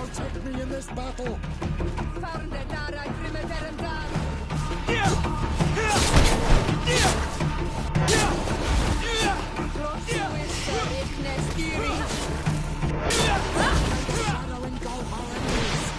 protect me in this battle. Shadow engulf our enemies.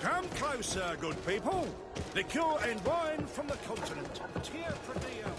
Come closer, good people. Liqueur and wine from the continent. Tear Pradeo.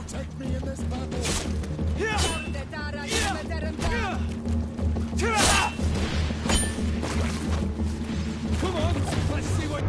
Protect me in this battle. Come on, let's see what...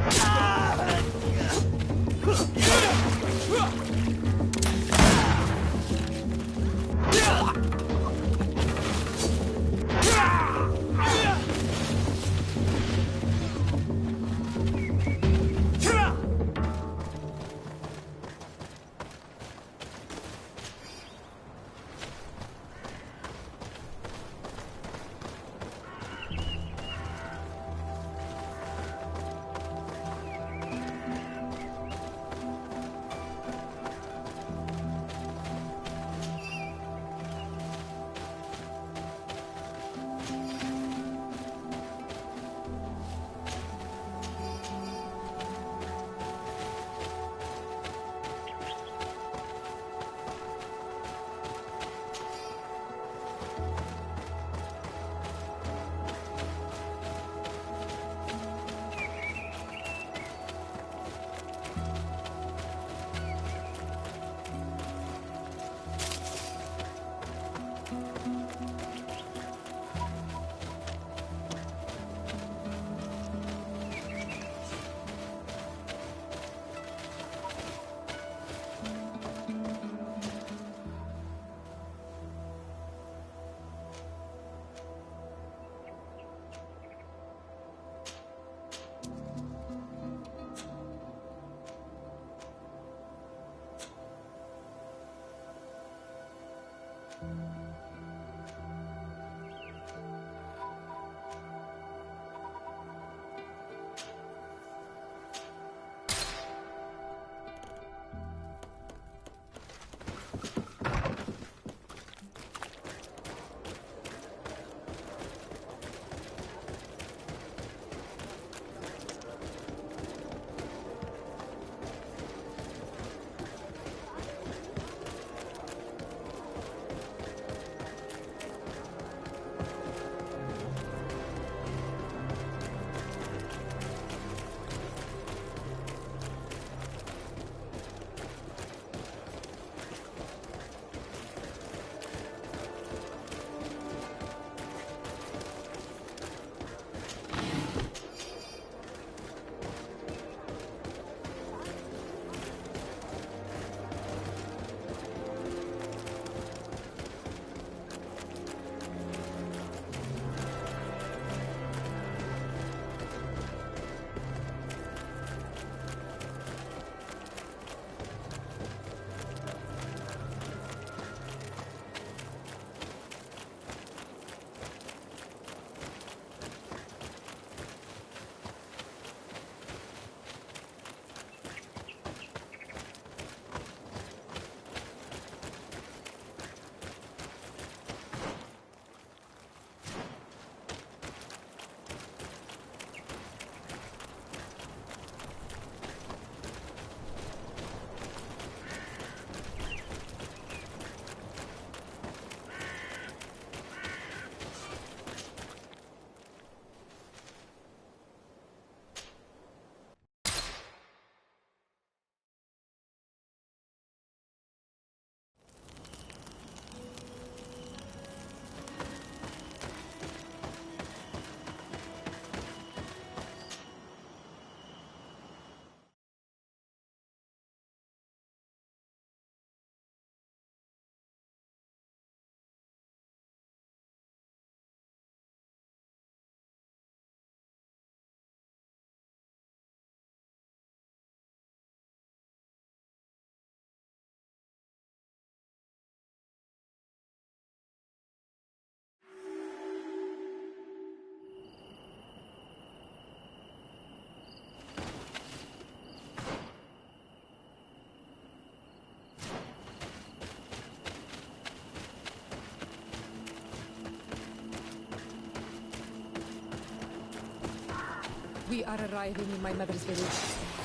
We are arriving in my mother's village.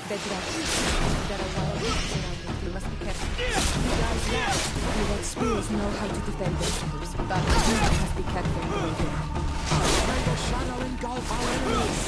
Bedrock. There are wild beasts around it. We must be careful. You guys now. The red spears know how to defend themselves, but we must be careful going there. May the shadow engulf our enemies!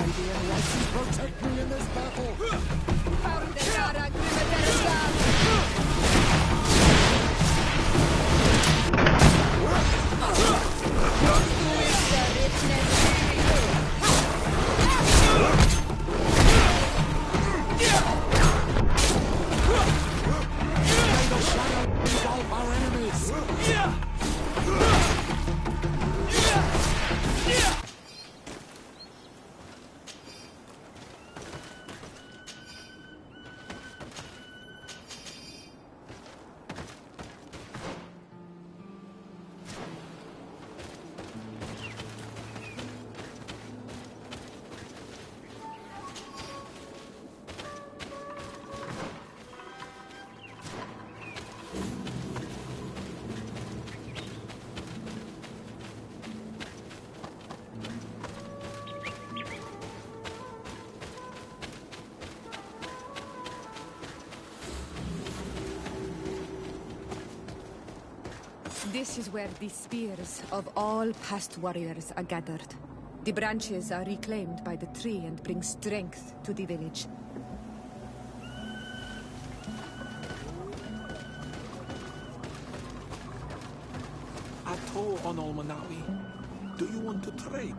lady in white, protect me in this battle! May the shadow engulf our enemies! This is where the spears of all past warriors are gathered. The branches are reclaimed by the tree and bring strength to the village. Ato on Olmanawi, do you want to trade?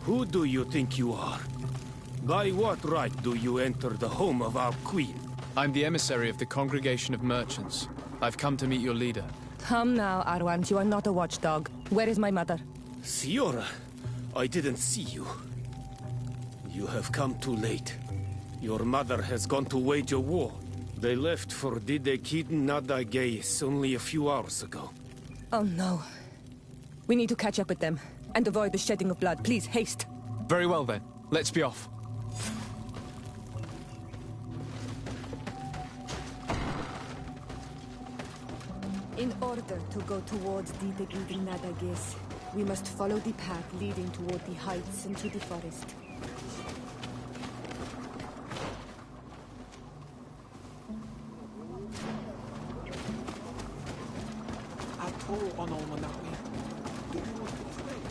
Who do you think you are? By what right do you enter the home of our queen? I'm the emissary of the Congregation of Merchants. I've come to meet your leader. Come now, Arwand, you are not a watchdog. Where is my mother? Siora, I didn't see you. You have come too late. Your mother has gone to wage a war. They left for Didekid Nadageis only a few hours ago. Oh no. We need to catch up with them and avoid the shedding of blood. Please, haste. Very well then. Let's be off. In order to go towards Didekid Nadageis, we must follow the path leading toward the heights and to the forest. Ato on Olmanawi, do you want to trade?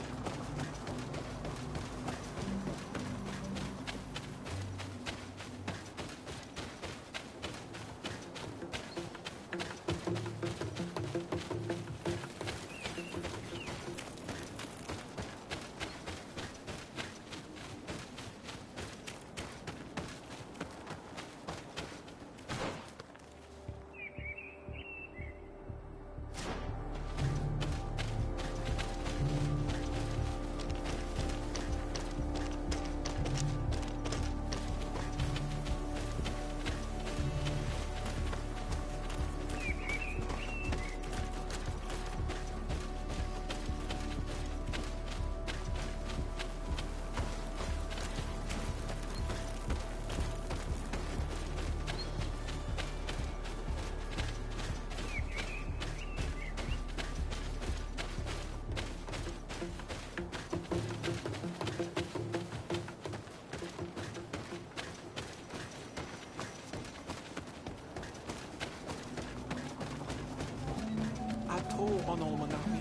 Ato on Olmanawi,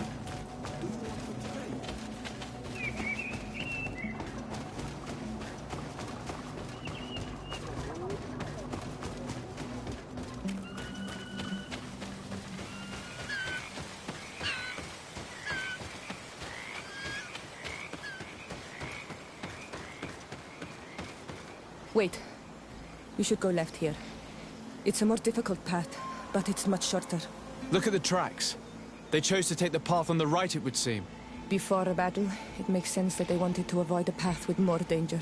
do you want to trade? Wait. We should go left here. It's a more difficult path, but it's much shorter. Look at the tracks. They chose to take the path on the right, it would seem. Before a battle, it makes sense that they wanted to avoid a path with more danger.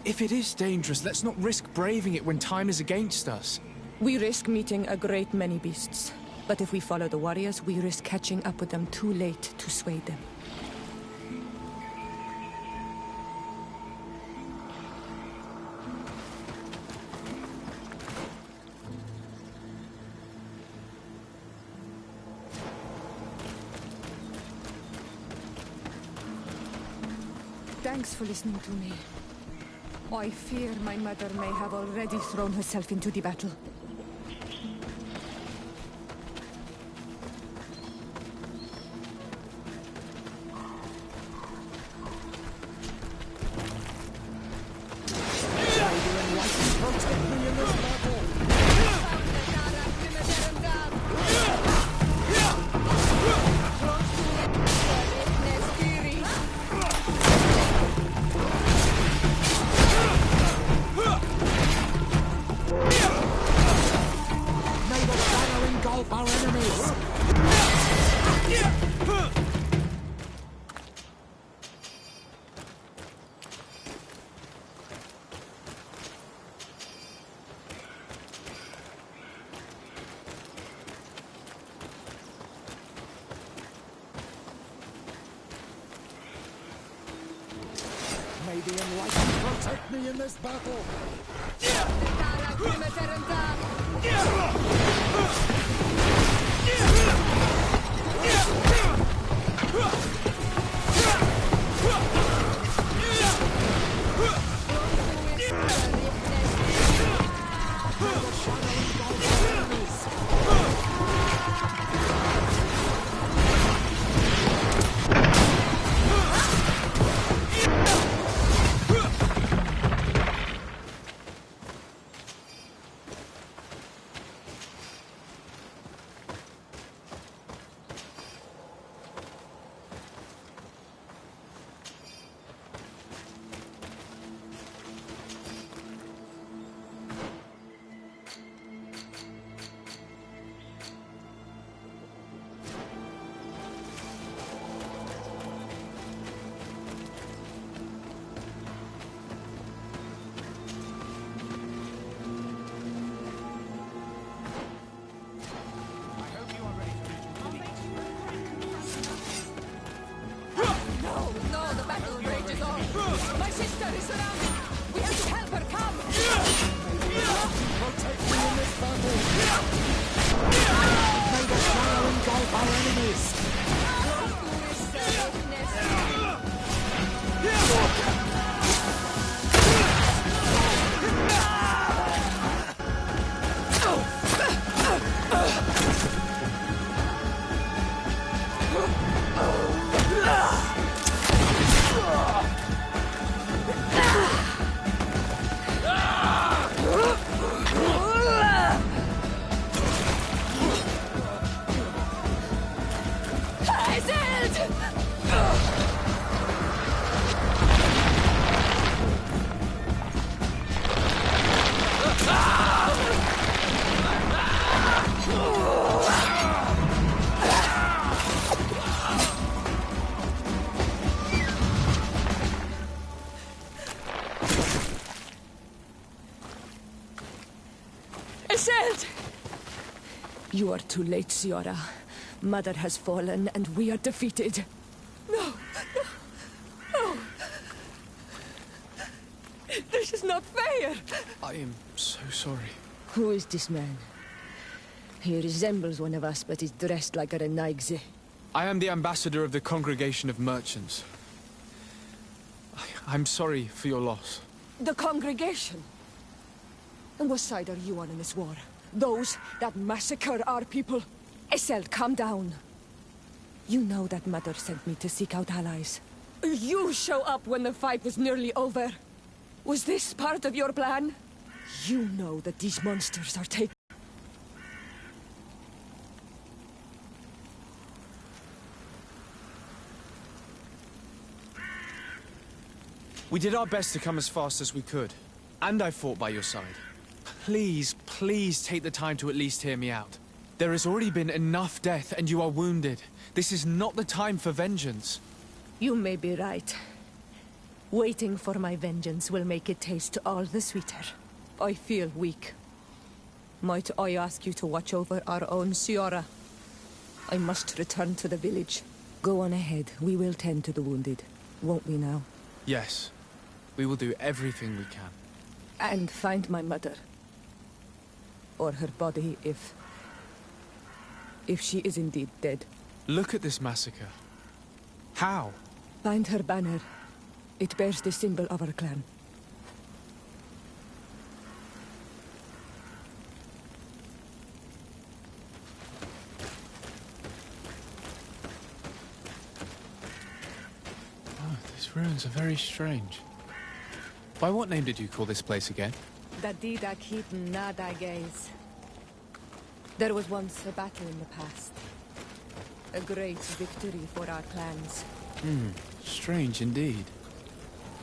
If it is dangerous, let's not risk braving it when time is against us. We risk meeting a great many beasts. But if we follow the warriors, we risk catching up with them too late to sway them. Thanks for listening to me. I fear my mother may have already thrown herself into the battle. Protect me in this battle! May the shadow engulf our enemies! May the enlightened protect me in this battle! No, the battle rages on. My sister is surrounded. We have to help her. Come. Protect me in this battle! May the shadow engulf our enemies! You are too late, Ciora. Mother has fallen, and we are defeated. No! This is not fair! I am so sorry. Who is this man? He resembles one of us, but is dressed like a Renaigze. I am the ambassador of the Congregation of Merchants. I'm sorry for your loss. The congregation? And what side are you on in this war? Those that massacre our people? Essel, calm down. You know that Mother sent me to seek out allies. You show up when the fight was nearly over. Was this part of your plan? You know that these monsters are taking... We did our best to come as fast as we could. And I fought by your side. Please, please take the time to at least hear me out. There has already been enough death, and you are wounded. This is not the time for vengeance. You may be right. Waiting for my vengeance will make it taste all the sweeter. I feel weak. Might I ask you to watch over our own Ciora? I must return to the village. Go on ahead. We will tend to the wounded. Won't we now? Yes. We will do everything we can. And find my mother. Or her body, if she is indeed dead. Look at this massacre. How? Find her banner. It bears the symbol of our clan. Oh, these ruins are very strange. By what name did you call this place again? Dadida Keaton Nada Gaze. There was once a battle in the past. A great victory for our clans. Strange indeed.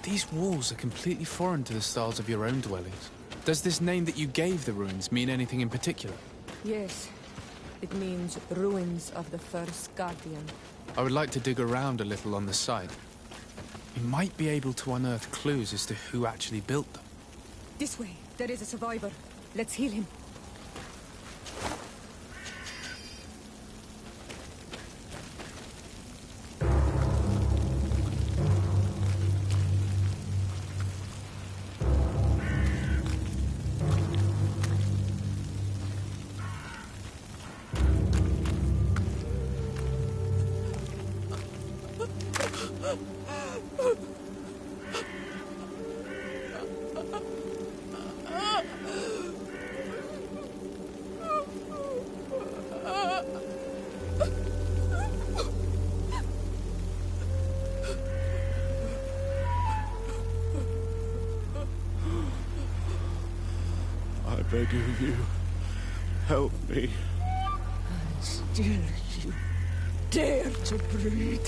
These walls are completely foreign to the styles of your own dwellings. Does this name that you gave the ruins mean anything in particular? Yes. It means ruins of the first guardian. I would like to dig around a little on the site. We might be able to unearth clues as to who actually built them. This way. There is a survivor. Let's heal him. I beg of you, help me. Still you dare to breathe.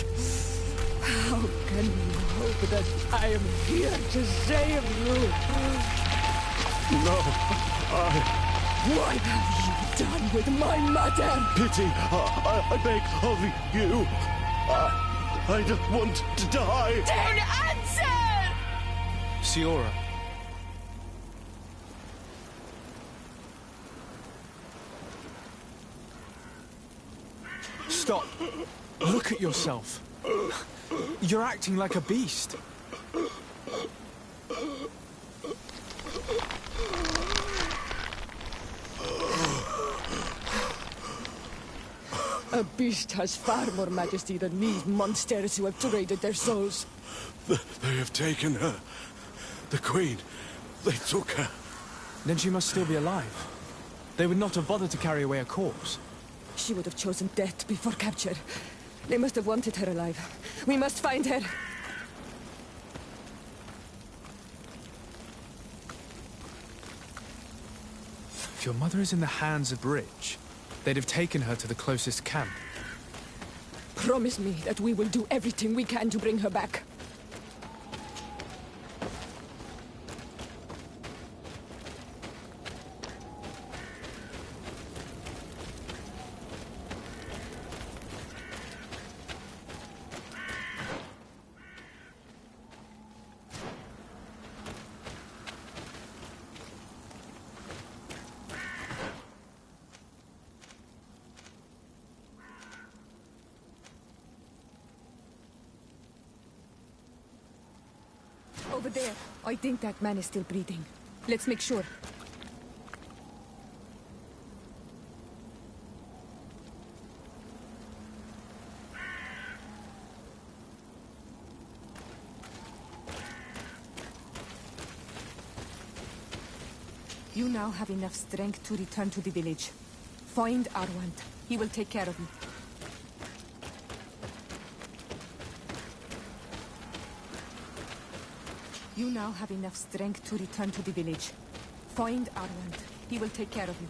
How can you hope that I am here to save you? No, What have you done with my mother? pity, I beg of you. I don't want to die. Then answer! Siora. Stop. Look at yourself. You're acting like a beast. A beast has far more majesty than these monsters who have traded their souls. They have taken her. The Queen. They took her. Then she must still be alive. They would not have bothered to carry away a corpse. She would have chosen death before capture. They must have wanted her alive. We must find her. If your mother is in the hands of Rich, they'd have taken her to the closest camp. Promise me that we will do everything we can to bring her back. Over there. I think that man is still breathing. Let's make sure. You now have enough strength to return to the village. Find Arwand. He will take care of you. You now have enough strength to return to the village. Find Arwand. He will take care of you.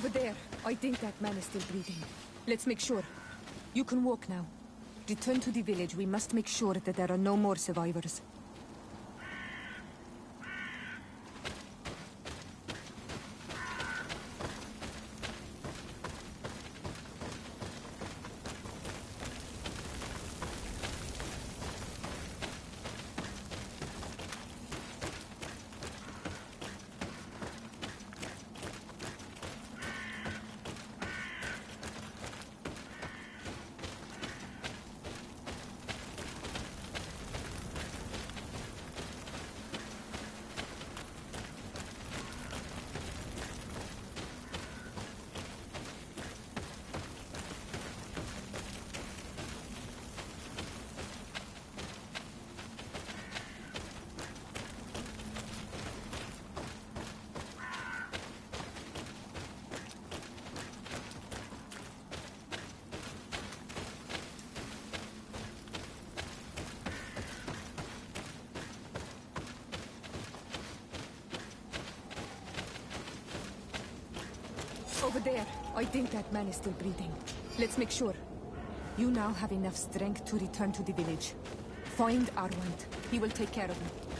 Over there. I think that man is still breathing. Let's make sure. You can walk now. Return to the village. We must make sure that there are no more survivors. Over there. I think that man is still breathing. Let's make sure. You now have enough strength to return to the village. Find Arwand. He will take care of you.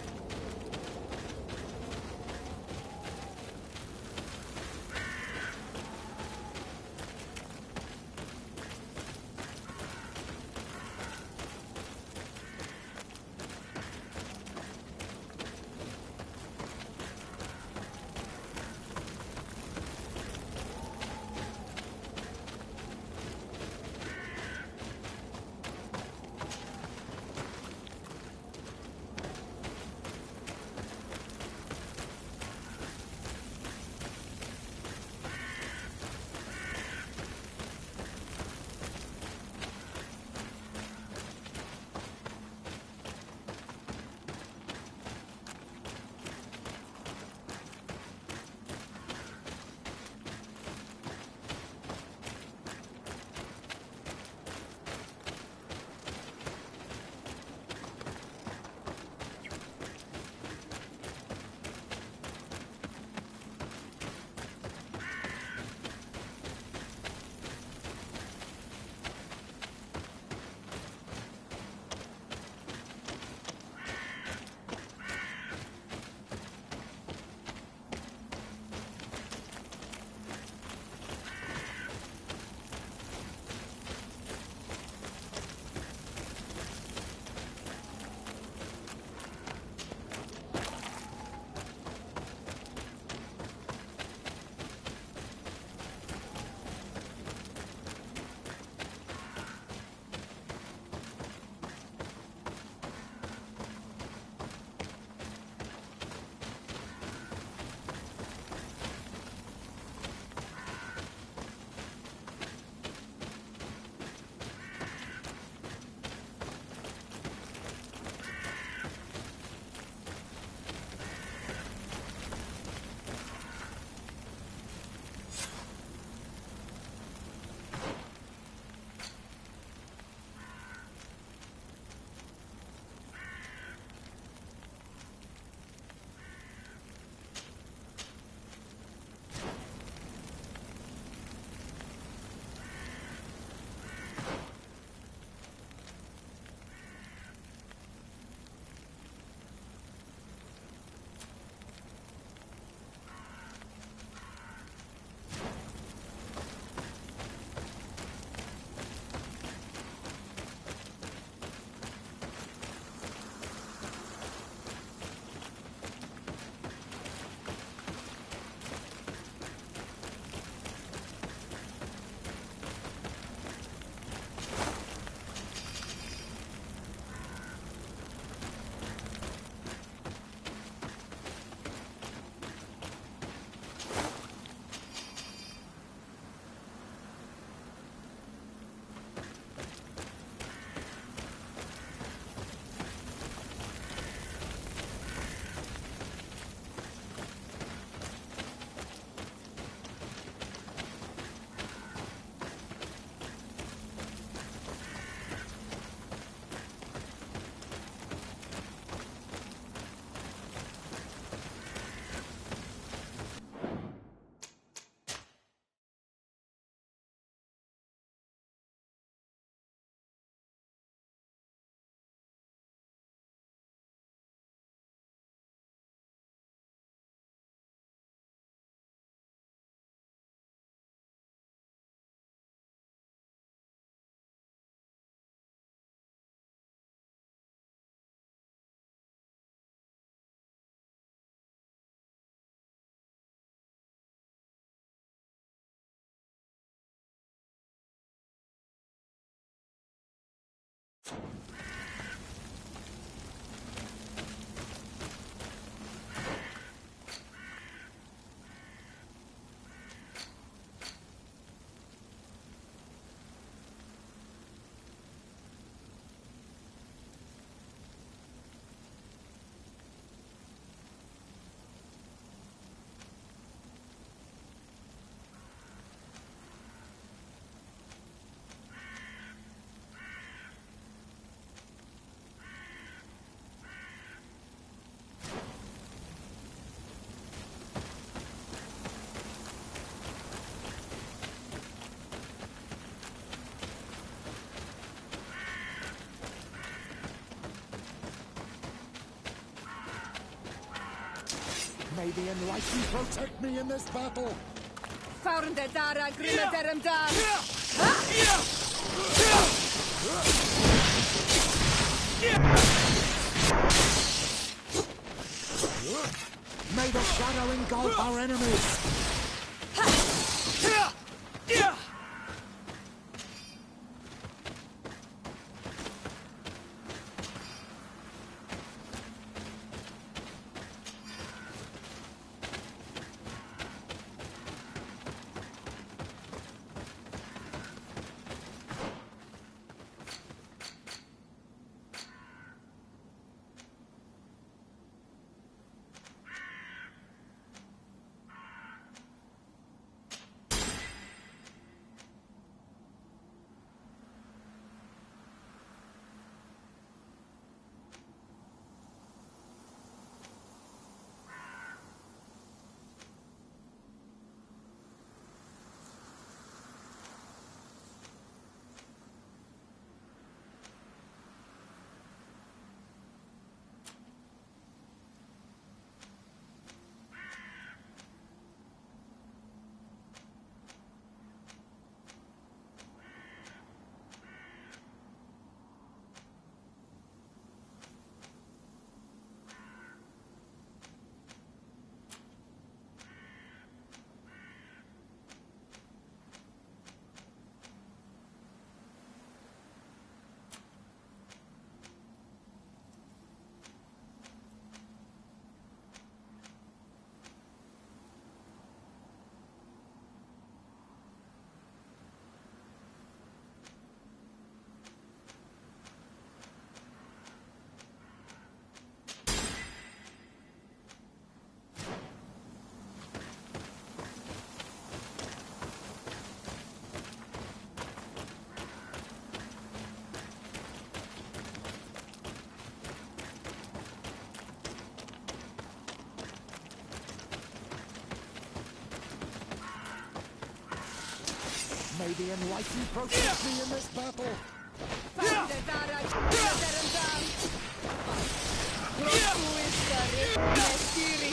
May the Enlightened protect me in this battle! Faurnde dara grimmederem dar! May the shadow engulf our enemies! May the Enlightened protect me in this battle! Faurnde dara grimmederem dar! Prosuista restiri!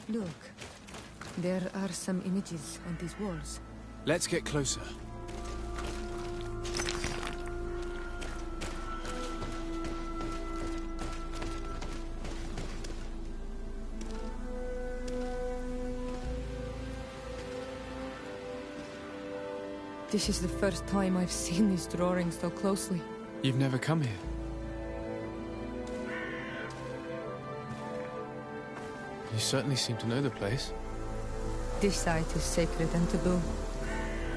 Look, There are some images on these walls. Let's get closer. This is the first time I've seen these drawings so closely. You've never come here? You certainly seem to know the place. This site is sacred and taboo.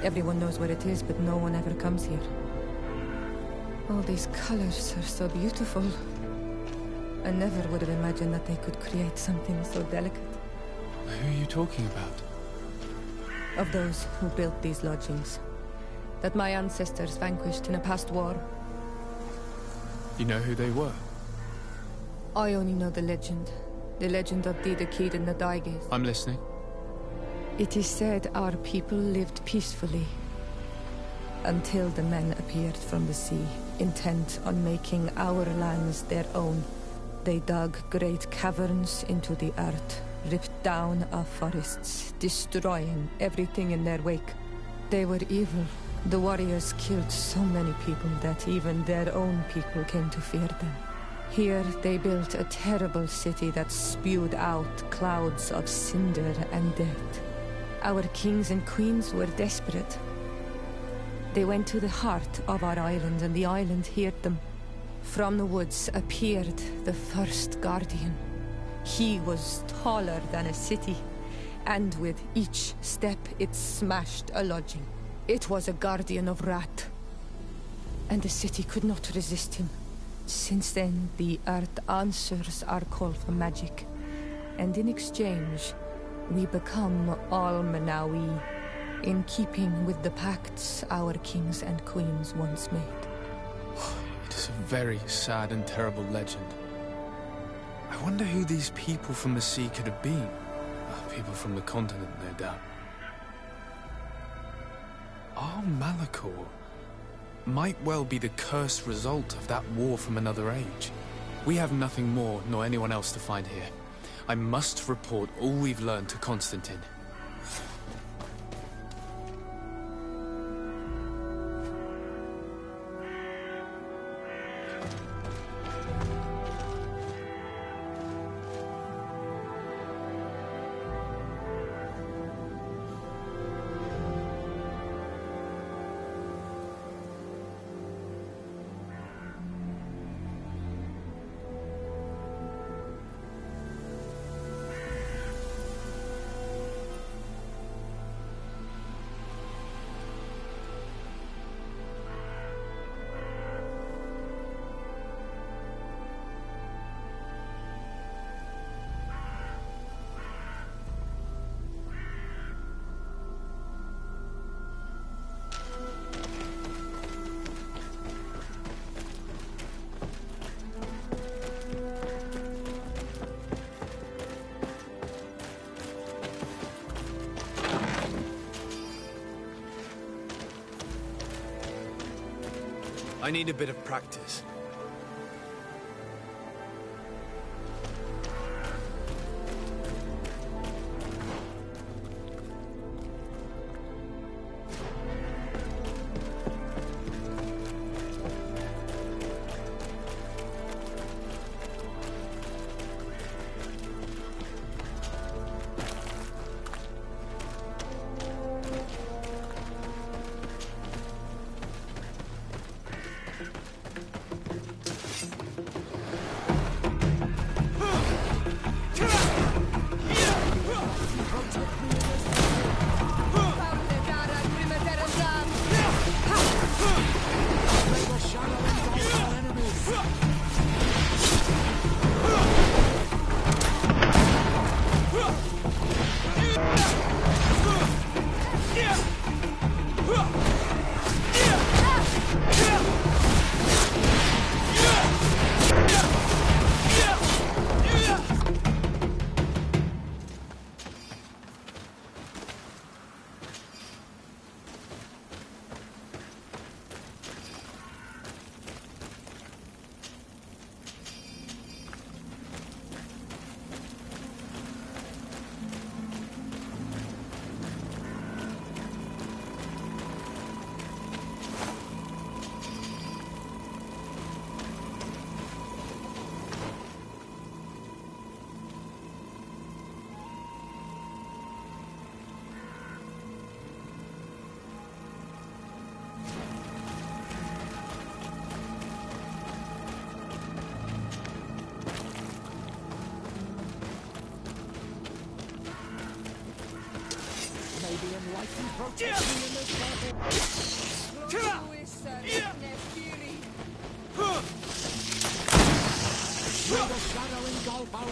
Everyone knows where it is, but no one ever comes here. All these colors are so beautiful. I never would have imagined that they could create something so delicate. Who are you talking about? Of those who built these lodgings. That my ancestors vanquished in a past war. You know who they were? I only know the legend. The legend of the Kid and the Daiges. I'm listening. It is said our people lived peacefully until the men appeared from the sea, intent on making our lands their own. They dug great caverns into the earth, ripped down our forests, destroying everything in their wake. They were evil. The warriors killed so many people that even their own people came to fear them. Here they built a terrible city that spewed out clouds of cinder and death. Our kings and queens were desperate. They went to the heart of our island, and the island heard them. From the woods appeared the first guardian. He was taller than a city, and with each step it smashed a lodging. It was a guardian of Rat, and the city could not resist him. Since then, the earth answers our call for magic, and in exchange, we become all Manawi, in keeping with the pacts our kings and queens once made. It is a very sad and terrible legend. I wonder who these people from the sea could have been. People from the continent, no doubt. Our Malachor might well be the cursed result of that war from another age. We have nothing more, nor anyone else to find here. I must report all we've learned to Constantine. I need a bit of practice. light and protect me in this battle. May the shadow engulf our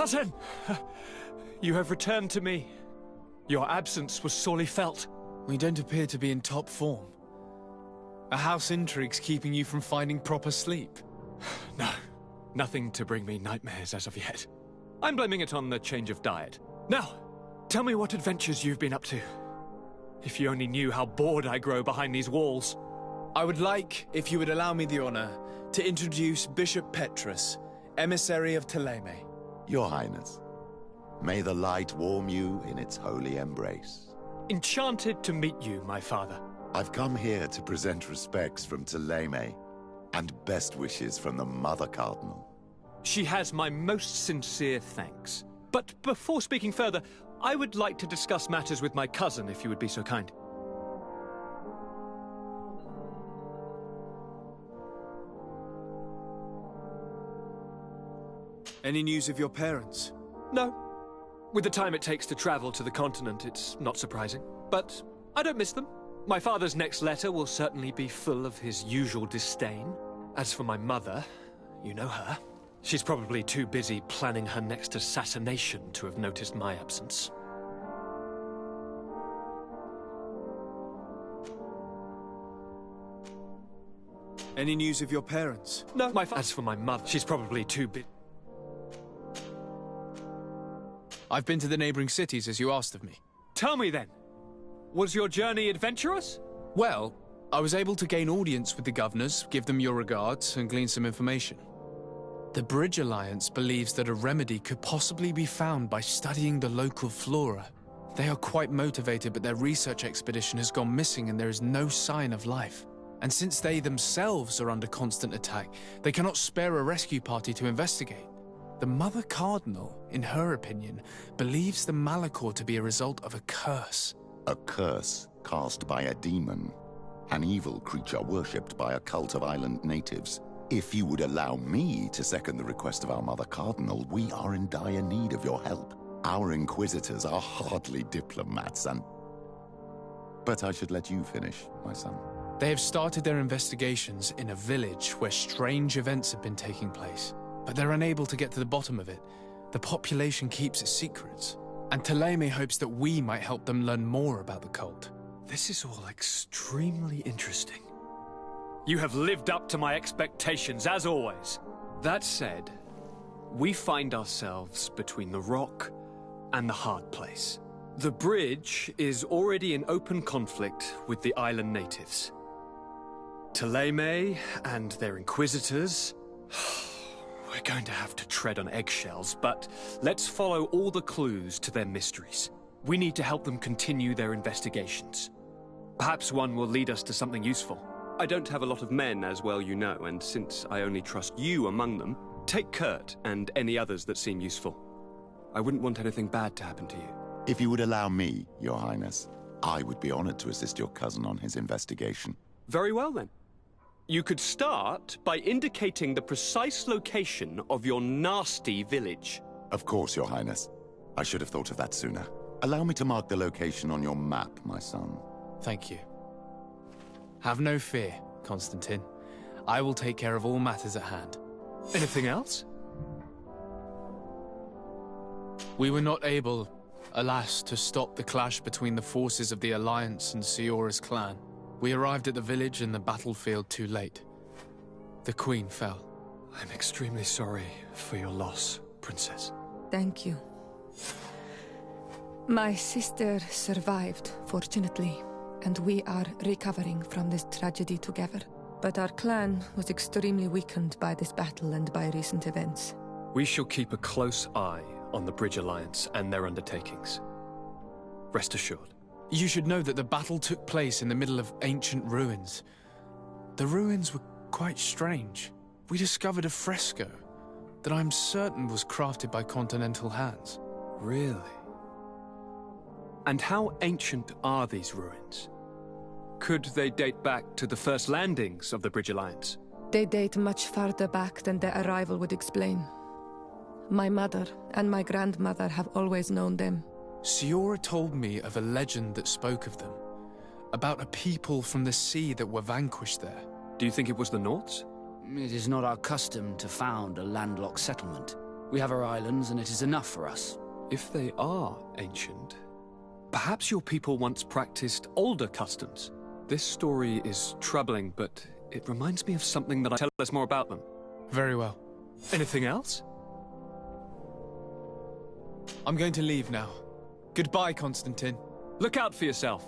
Cousin! You have returned to me. Your absence was sorely felt. We don't appear to be in top form. A house intrigue's keeping you from finding proper sleep. No, nothing to bring me nightmares as of yet. I'm blaming it on the change of diet. Now, tell me what adventures you've been up to. If you only knew how bored I grow behind these walls. I would like, if you would allow me the honor, to introduce Bishop Petrus, emissary of Ptolemy. Your Highness, may the light warm you in its holy embrace. Enchanted to meet you, my father. I've come here to present respects from Ptolemy, and best wishes from the Mother Cardinal. She has my most sincere thanks. But before speaking further, I would like to discuss matters with my cousin, if you would be so kind. Any news of your parents? No. With the time it takes to travel to the continent, it's not surprising. But I don't miss them. My father's next letter will certainly be full of his usual disdain. As for my mother, you know her. She's probably too busy planning her next assassination to have noticed my absence. Any news of your parents? No, as for my mother, she's probably too busy. I've been to the neighboring cities as you asked of me. Tell me then, was your journey adventurous? Well, I was able to gain audience with the governors, give them your regards, and glean some information. The Bridge Alliance believes that a remedy could possibly be found by studying the local flora. They are quite motivated, but their research expedition has gone missing and there is no sign of life. And since they themselves are under constant attack, they cannot spare a rescue party to investigate. The Mother Cardinal, in her opinion, believes the Malachor to be a result of a curse. A curse cast by a demon. An evil creature worshipped by a cult of island natives. If you would allow me to second the request of our Mother Cardinal, we are in dire need of your help. Our inquisitors are hardly diplomats and... But I should let you finish, my son. They have started their investigations in a village where strange events have been taking place. But they're unable to get to the bottom of it. The population keeps its secrets. And Ptolemy hopes that we might help them learn more about the cult. This is all extremely interesting. You have lived up to my expectations, as always. That said, we find ourselves between the rock and the hard place. The bridge is already in open conflict with the island natives. Ptolemy and their inquisitors... We're going to have to tread on eggshells, but let's follow all the clues to their mysteries. We need to help them continue their investigations. Perhaps one will lead us to something useful. I don't have a lot of men, as well you know, and since I only trust you among them, take Kurt and any others that seem useful. I wouldn't want anything bad to happen to you. If you would allow me, Your Highness, I would be honored to assist your cousin on his investigation. Very well, then. You could start by indicating the precise location of your nasty village. Of course, Your Highness. I should have thought of that sooner. Allow me to mark the location on your map, my son. Thank you. Have no fear, Constantine. I will take care of all matters at hand. Anything else? We were not able, alas, to stop the clash between the forces of the Alliance and Siora's clan. We arrived at the village and the battlefield too late. The Queen fell. I'm extremely sorry for your loss, Princess. Thank you. My sister survived, fortunately, and we are recovering from this tragedy together. But our clan was extremely weakened by this battle and by recent events. We shall keep a close eye on the Bridge Alliance and their undertakings. Rest assured. You should know that the battle took place in the middle of ancient ruins. The ruins were quite strange. We discovered a fresco that I'm certain was crafted by continental hands. Really? And how ancient are these ruins? Could they date back to the first landings of the Bridge Alliance? They date much farther back than their arrival would explain. My mother and my grandmother have always known them. Siora told me of a legend that spoke of them, about a people from the sea that were vanquished there. Do you think it was the Nauts? It is not our custom to found a landlocked settlement. We have our islands, and it is enough for us. If they are ancient, perhaps your people once practiced older customs. This story is troubling, but it reminds me of something that tell us more about them. Very well. Anything else? I'm going to leave now. Goodbye, Constantine. Look out for yourself.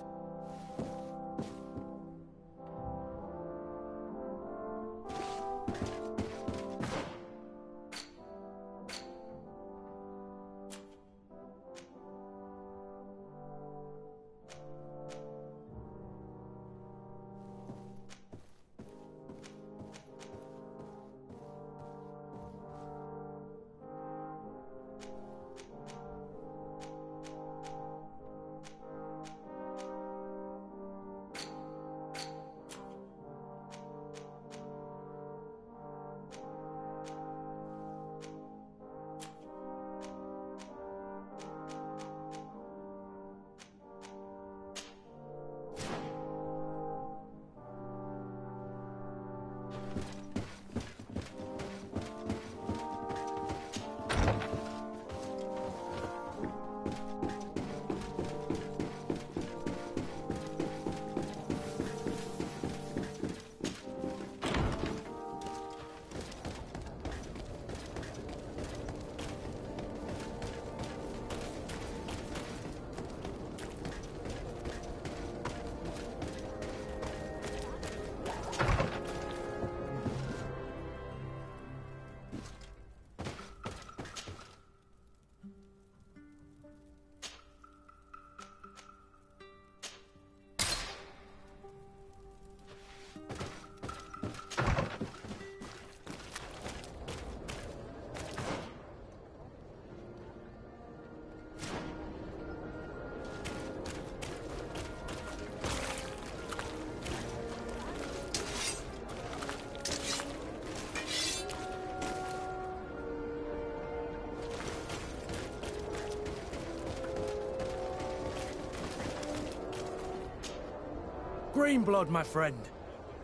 Greenblood, my friend.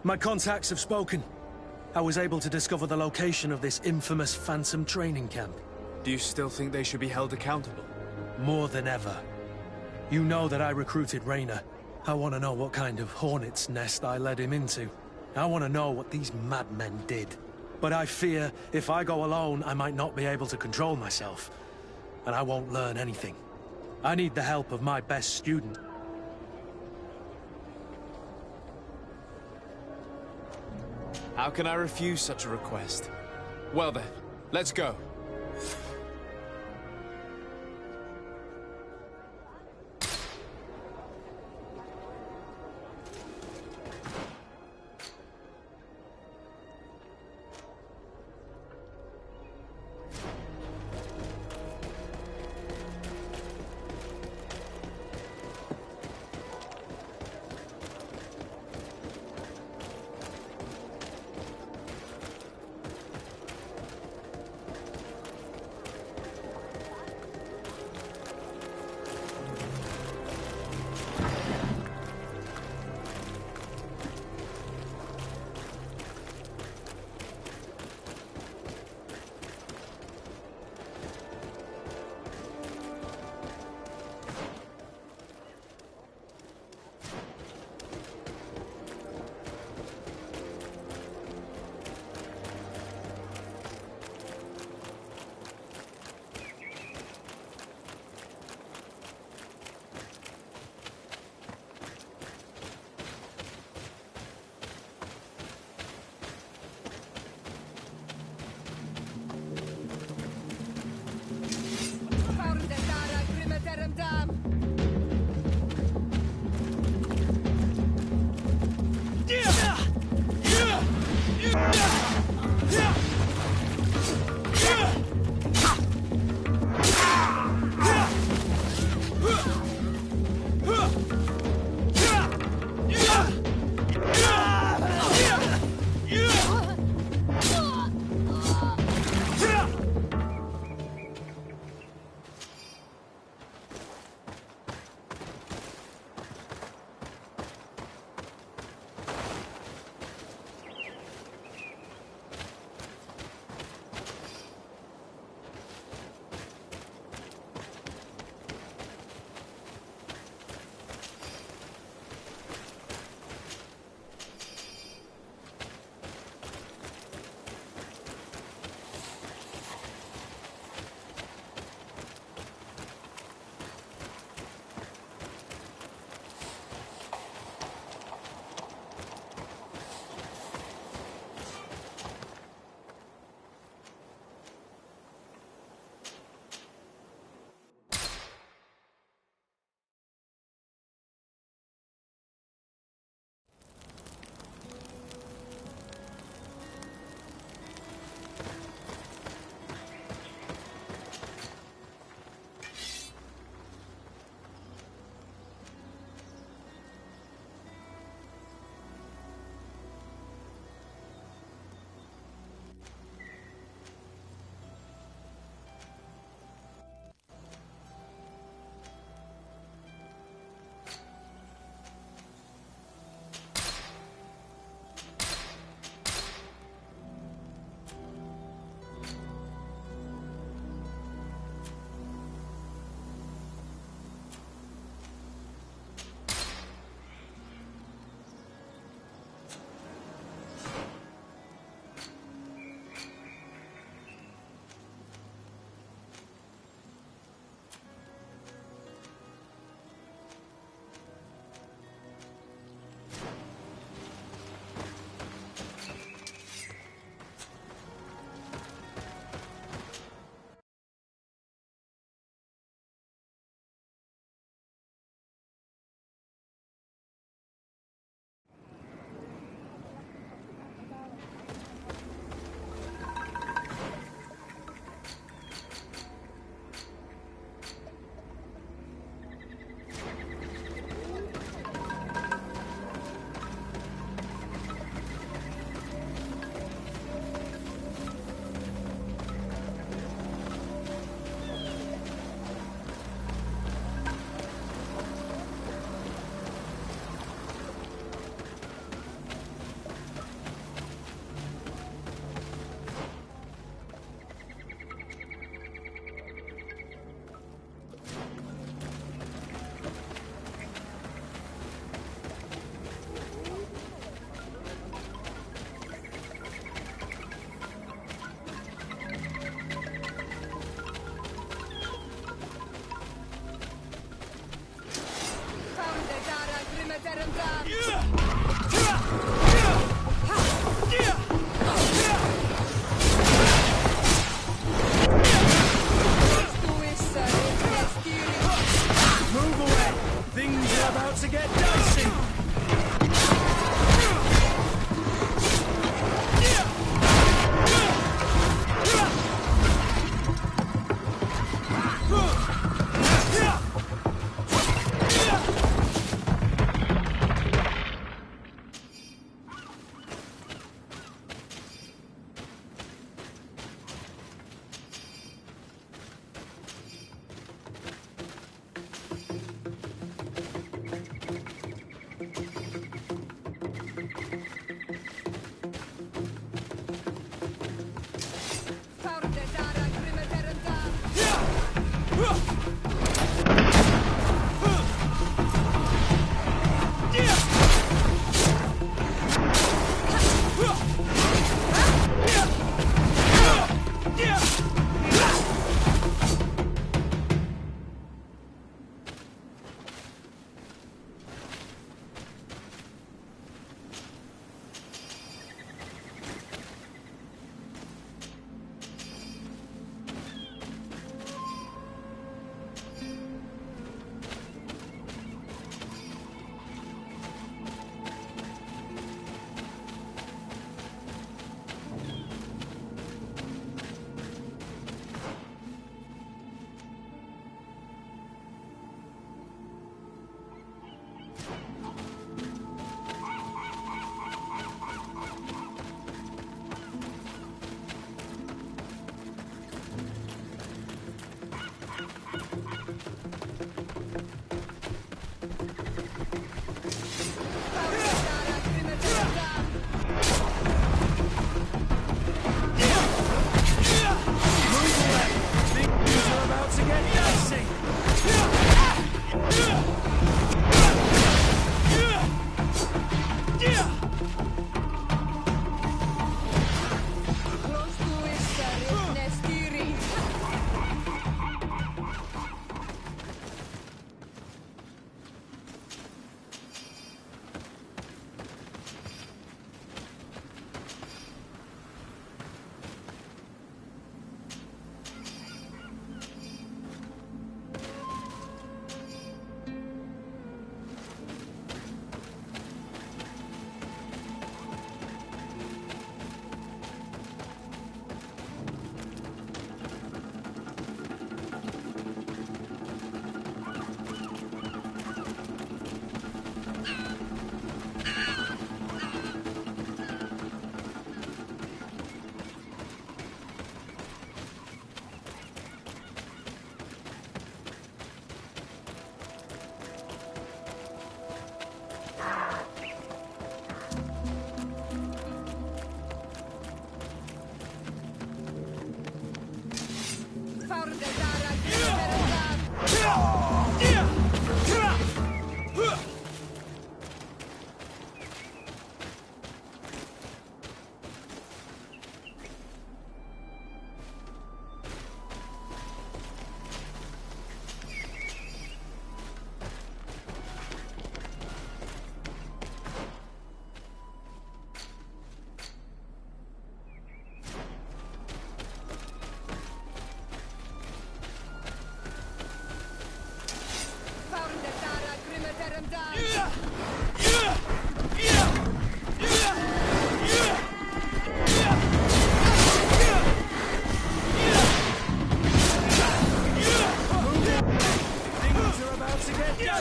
My contacts have spoken. I was able to discover the location of this infamous Phantom training camp. Do you still think they should be held accountable? More than ever. You know that I recruited Rayner. I want to know what kind of hornet's nest I led him into. I want to know what these madmen did. But I fear if I go alone, I might not be able to control myself. And I won't learn anything. I need the help of my best student. How can I refuse such a request? Well then, let's go.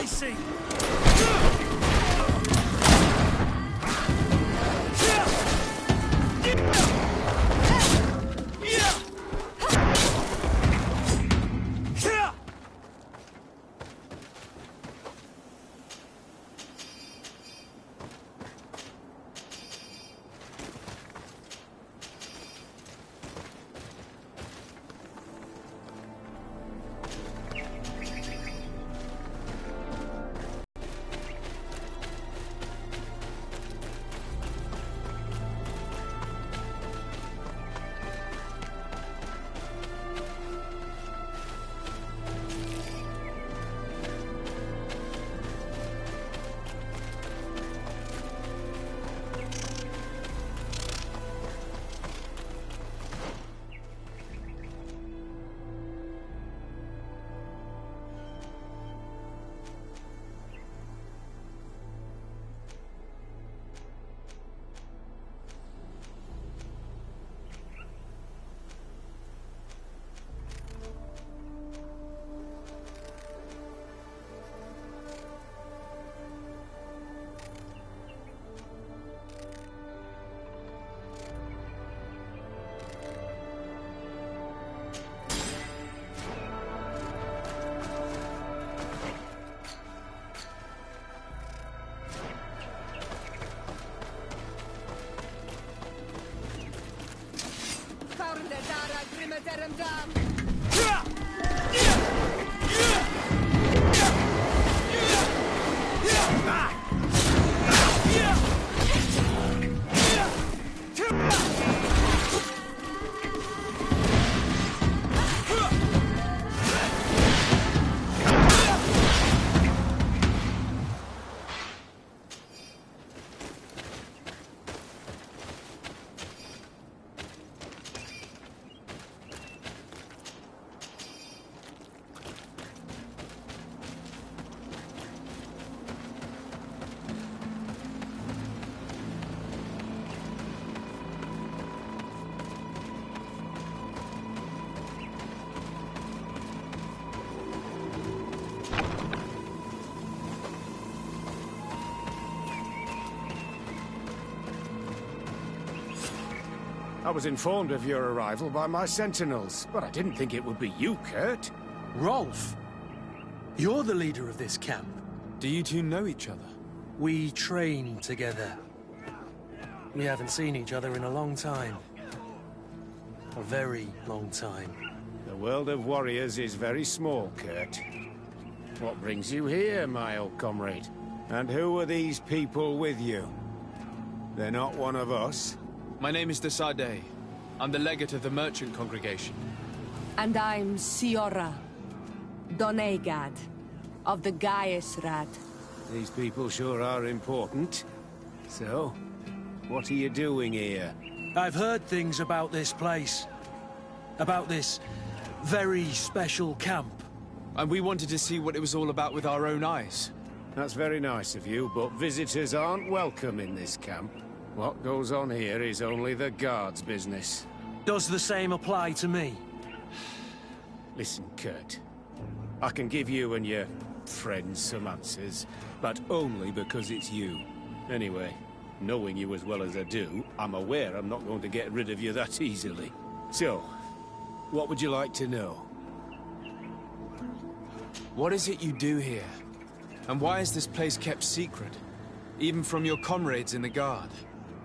I see! I was informed of your arrival by my sentinels, but I didn't think it would be you, Kurt. Rolf! You're the leader of this camp. Do you two know each other? We train together. We haven't seen each other in a long time. A very long time. The world of warriors is very small, Kurt. What brings you here, my old comrade? And who are these people with you? They're not one of us? My name is Desade. I'm the legate of the merchant congregation. And I'm Siora, Donegad, of the Gaiusrat. These people sure are important. So, what are you doing here? I've heard things about this place. About this very special camp. And we wanted to see what it was all about with our own eyes. That's very nice of you, but visitors aren't welcome in this camp. What goes on here is only the guards' business. Does the same apply to me? Listen, Kurt. I can give you and your friends some answers, but only because it's you. Anyway, knowing you as well as I do, I'm aware I'm not going to get rid of you that easily. So, what would you like to know? What is it you do here? And why is this place kept secret? Even from your comrades in the guard?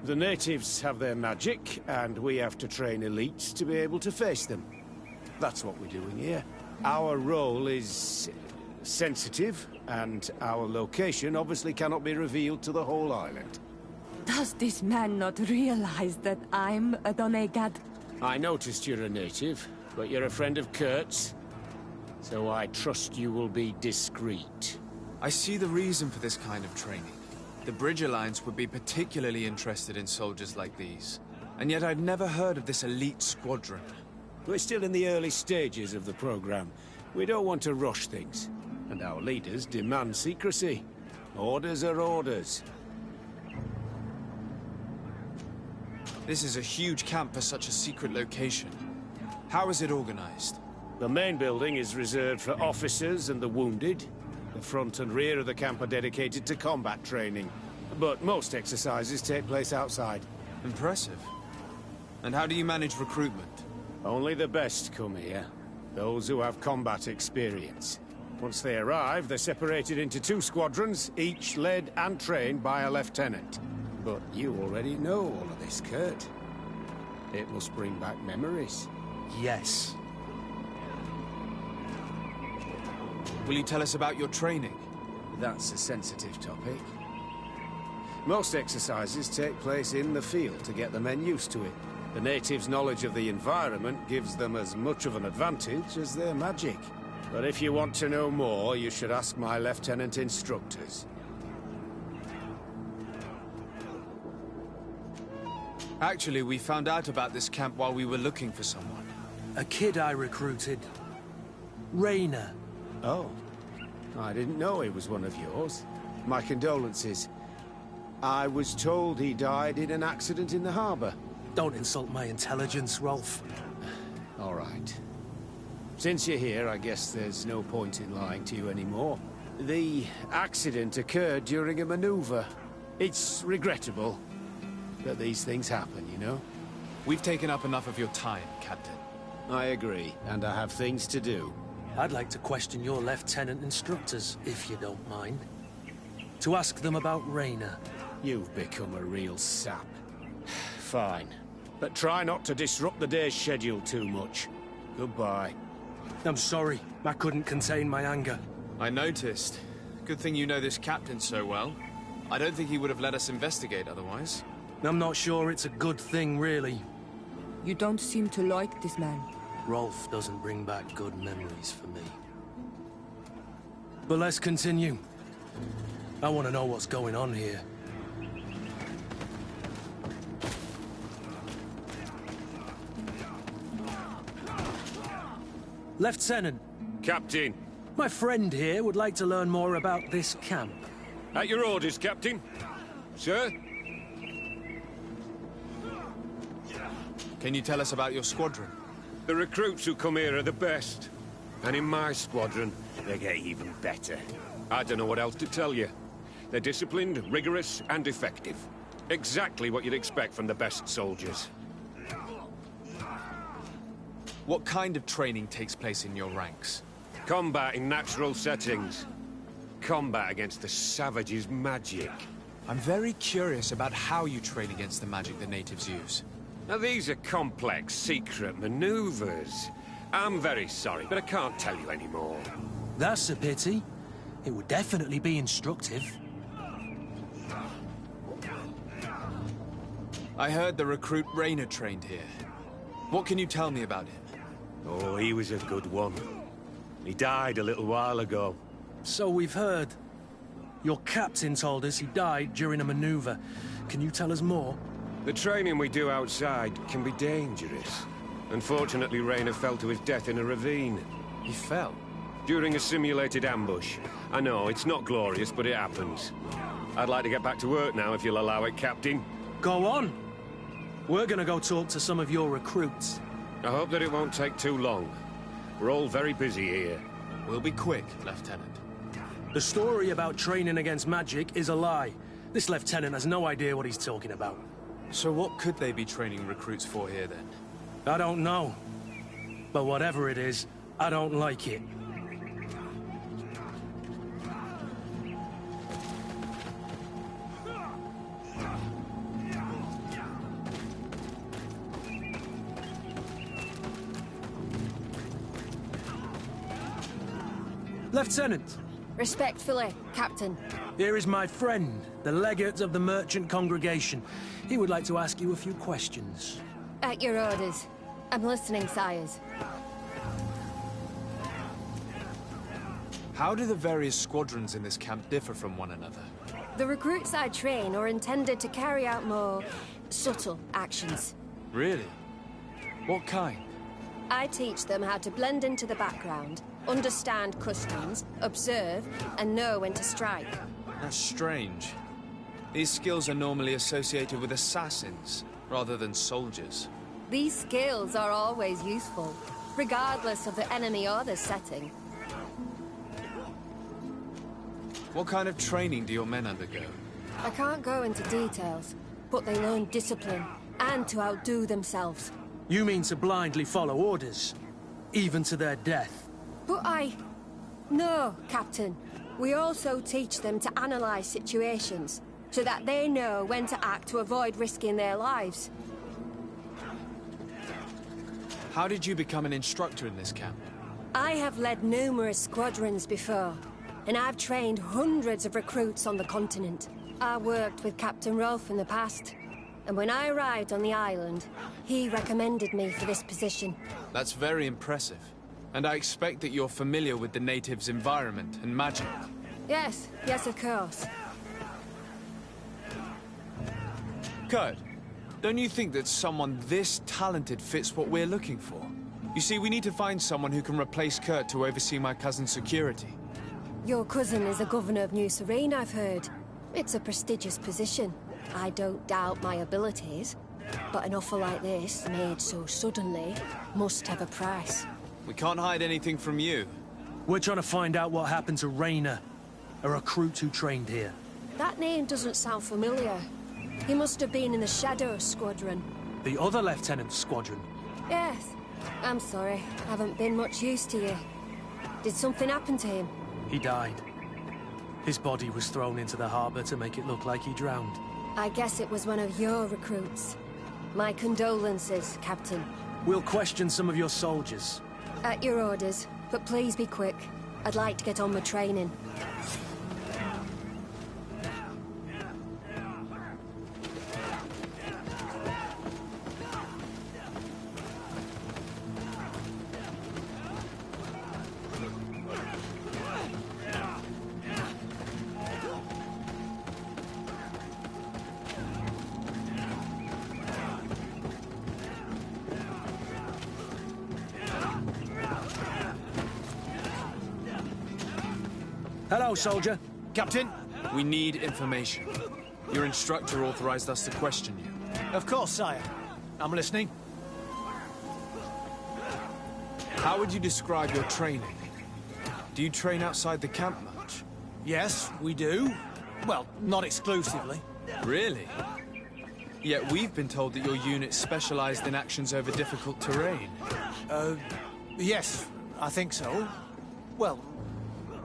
The natives have their magic, and we have to train elites to be able to face them. That's what we're doing here. Our role is sensitive, and our location obviously cannot be revealed to the whole island. Does this man not realize that I'm a Donegad? I noticed you're a native, but you're a friend of Kurt's, so I trust you will be discreet. I see the reason for this kind of training. The Bridge Alliance would be particularly interested in soldiers like these. And yet I've never heard of this elite squadron. We're still in the early stages of the program. We don't want to rush things. And our leaders demand secrecy. Orders are orders. This is a huge camp for such a secret location. How is it organized? The main building is reserved for officers and the wounded. The front and rear of the camp are dedicated to combat training, but most exercises take place outside. Impressive. And how do you manage recruitment? Only the best come here. Those who have combat experience. Once they arrive, they're separated into 2 squadrons, each led and trained by a lieutenant. But you already know all of this, Kurt. It must bring back memories. Yes. Will you tell us about your training? That's a sensitive topic. Most exercises take place in the field to get the men used to it. The natives' knowledge of the environment gives them as much of an advantage as their magic. But if you want to know more, you should ask my lieutenant instructors. Actually, we found out about this camp while we were looking for someone. A kid I recruited. Rainer. Oh. I didn't know he was one of yours. My condolences. I was told he died in an accident in the harbor. Don't insult my intelligence, Rolf. All right. Since you're here, I guess there's no point in lying to you anymore. The accident occurred during a maneuver. It's regrettable that these things happen, you know? We've taken up enough of your time, Captain. I agree, and I have things to do. I'd like to question your lieutenant instructors, if you don't mind. To ask them about Rainer. You've become a real sap. Fine. But try not to disrupt the day's schedule too much. Goodbye. I'm sorry. I couldn't contain my anger. I noticed. Good thing you know this captain so well. I don't think he would have let us investigate otherwise. I'm not sure it's a good thing, really. You don't seem to like this man. Rolf doesn't bring back good memories for me. But let's continue. I want to know what's going on here. Lieutenant. Captain. My friend here would like to learn more about this camp. At your orders, Captain. Sir? Can you tell us about your squadron? The recruits who come here are the best. And in my squadron, they get even better. I don't know what else to tell you. They're disciplined, rigorous, and effective. Exactly what you'd expect from the best soldiers. What kind of training takes place in your ranks? Combat in natural settings. Combat against the savages' magic. I'm very curious about how you train against the magic the natives use. Now, these are complex, secret maneuvers. I'm very sorry, but I can't tell you anymore. That's a pity. It would definitely be instructive. I heard the recruit Rainer trained here. What can you tell me about him? Oh, he was a good one. He died a little while ago. So we've heard. Your captain told us he died during a maneuver. Can you tell us more? The training we do outside can be dangerous. Unfortunately, Rainer fell to his death in a ravine. He fell? During a simulated ambush. I know, it's not glorious, but it happens. I'd like to get back to work now, if you'll allow it, Captain. Go on. We're gonna go talk to some of your recruits. I hope that it won't take too long. We're all very busy here. We'll be quick, Lieutenant. The story about training against magic is a lie. This lieutenant has no idea what he's talking about. So what could they be training recruits for here, then? I don't know. But whatever it is, I don't like it. Lieutenant! Respectfully, Captain. Here is my friend, the legate of the merchant congregation. He would like to ask you a few questions. At your orders. I'm listening, sires. How do the various squadrons in this camp differ from one another? The recruits I train are intended to carry out more subtle actions. Really? What kind? I teach them how to blend into the background, understand customs, observe, and know when to strike. That's strange. These skills are normally associated with assassins, rather than soldiers. These skills are always useful, regardless of the enemy or the setting. What kind of training do your men undergo? I can't go into details, but they learn discipline and to outdo themselves. You mean to blindly follow orders, even to their death? But No, Captain. We also teach them to analyze situations, so that they know when to act to avoid risking their lives. How did you become an instructor in this camp? I have led numerous squadrons before, and I've trained hundreds of recruits on the continent. I worked with Captain Rolfe in the past, and when I arrived on the island, he recommended me for this position. That's very impressive. And I expect that you're familiar with the natives' environment and magic. Yes, of course. Kurt, don't you think that someone this talented fits what we're looking for? You see, we need to find someone who can replace Kurt to oversee my cousin's security. Your cousin is the governor of New Serene, I've heard. It's a prestigious position. I don't doubt my abilities, but an offer like this, made so suddenly, must have a price. We can't hide anything from you. We're trying to find out what happened to Rainer, a recruit who trained here. That name doesn't sound familiar. He must have been in the Shadow Squadron. The other lieutenant's squadron? Yes. I'm sorry. Haven't been much use to you. Did something happen to him? He died. His body was thrown into the harbor to make it look like he drowned. I guess it was one of your recruits. My condolences, Captain. We'll question some of your soldiers. At your orders, but please be quick. I'd like to get on with training. Hello, soldier. Captain? We need information. Your instructor authorized us to question you. Of course, sire. I'm listening. How would you describe your training? Do you train outside the camp much? Yes, we do. Well, not exclusively. Really? Yet we've been told that your unit specialized in actions over difficult terrain. Yes, I think so. Well,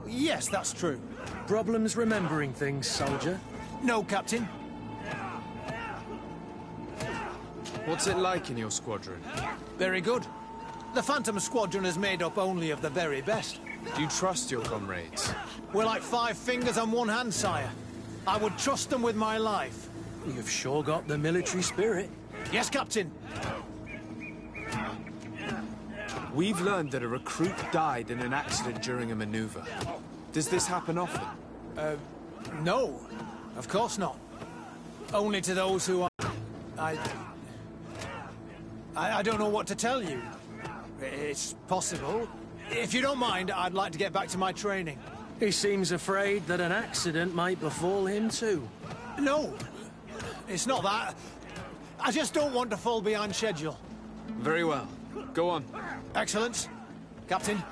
yes, that's true. Problems remembering things, soldier? No, Captain. What's it like in your squadron? Very good. The Phantom Squadron is made up only of the very best. Do you trust your comrades? We're like 5 fingers on one hand, sire. I would trust them with my life. You've sure got the military spirit. Yes, Captain. We've learned that a recruit died in an accident during a maneuver. Does this happen often? No. Of course not. Only to those who are... I don't know what to tell you. It's possible. If you don't mind, I'd like to get back to my training. He seems afraid that an accident might befall him too. No. It's not that. I just don't want to fall behind schedule. Very well. Go on. Excellence. Captain.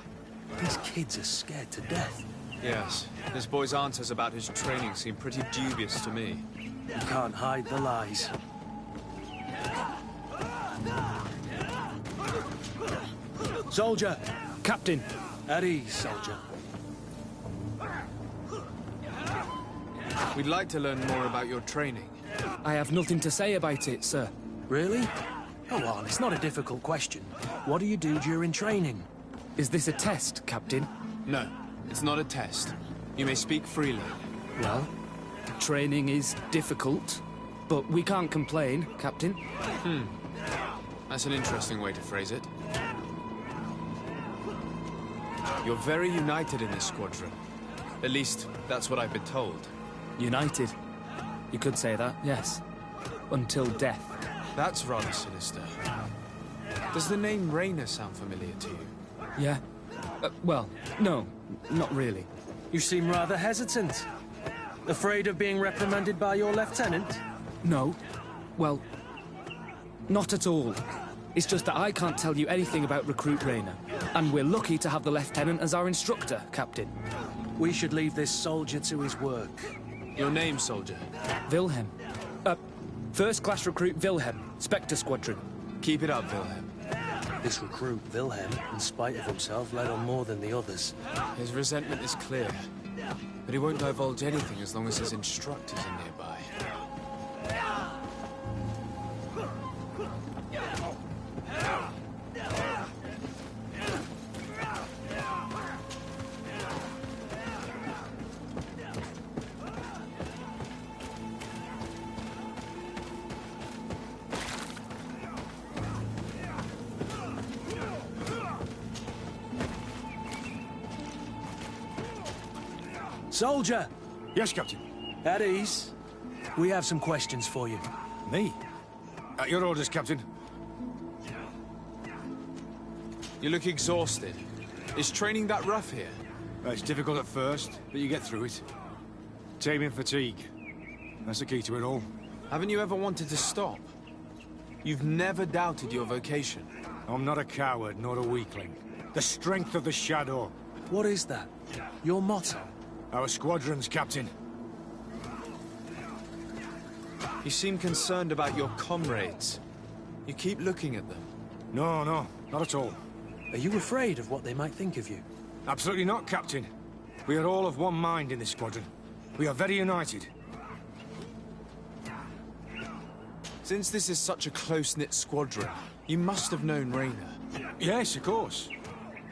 These kids are scared to death. Yes. This boy's answers about his training seem pretty dubious to me. You can't hide the lies. Soldier! Captain! At ease, soldier. We'd like to learn more about your training. I have nothing to say about it, sir. Really? Go on, it's not a difficult question. What do you do during training? Is this a test, Captain? No, it's not a test. You may speak freely. Well, training is difficult, but we can't complain, Captain. That's an interesting way to phrase it. You're very united in this squadron. At least, that's what I've been told. United. You could say that, yes. Until death. That's rather sinister. Does the name Rainer sound familiar to you? Yeah. Well, no, not really. You seem rather hesitant. Afraid of being reprimanded by your lieutenant? No. Well, not at all. It's just that I can't tell you anything about Recruit Rainer. And we're lucky to have the lieutenant as our instructor, Captain. We should leave this soldier to his work. Your name, soldier? Wilhelm. First class recruit Wilhelm, Spectre Squadron. Keep it up, Wilhelm. This recruit, Wilhelm, in spite of himself, led on more than the others. His resentment is clear, but he won't divulge anything as long as his instructors are nearby. Soldier! Yes, Captain. At ease. We have some questions for you. Me? At your orders, Captain. You look exhausted. Is training that rough here? Well, it's difficult at first, but you get through it. Taming fatigue. That's the key to it all. Haven't you ever wanted to stop? You've never doubted your vocation. I'm not a coward, nor a weakling. The strength of the Shadow. What is that? Your motto? Our squadrons, Captain. You seem concerned about your comrades. You keep looking at them. No, not at all. Are you afraid of what they might think of you? Absolutely not, Captain. We are all of one mind in this squadron. We are very united. Since this is such a close-knit squadron, you must have known Raynor. Yes, of course.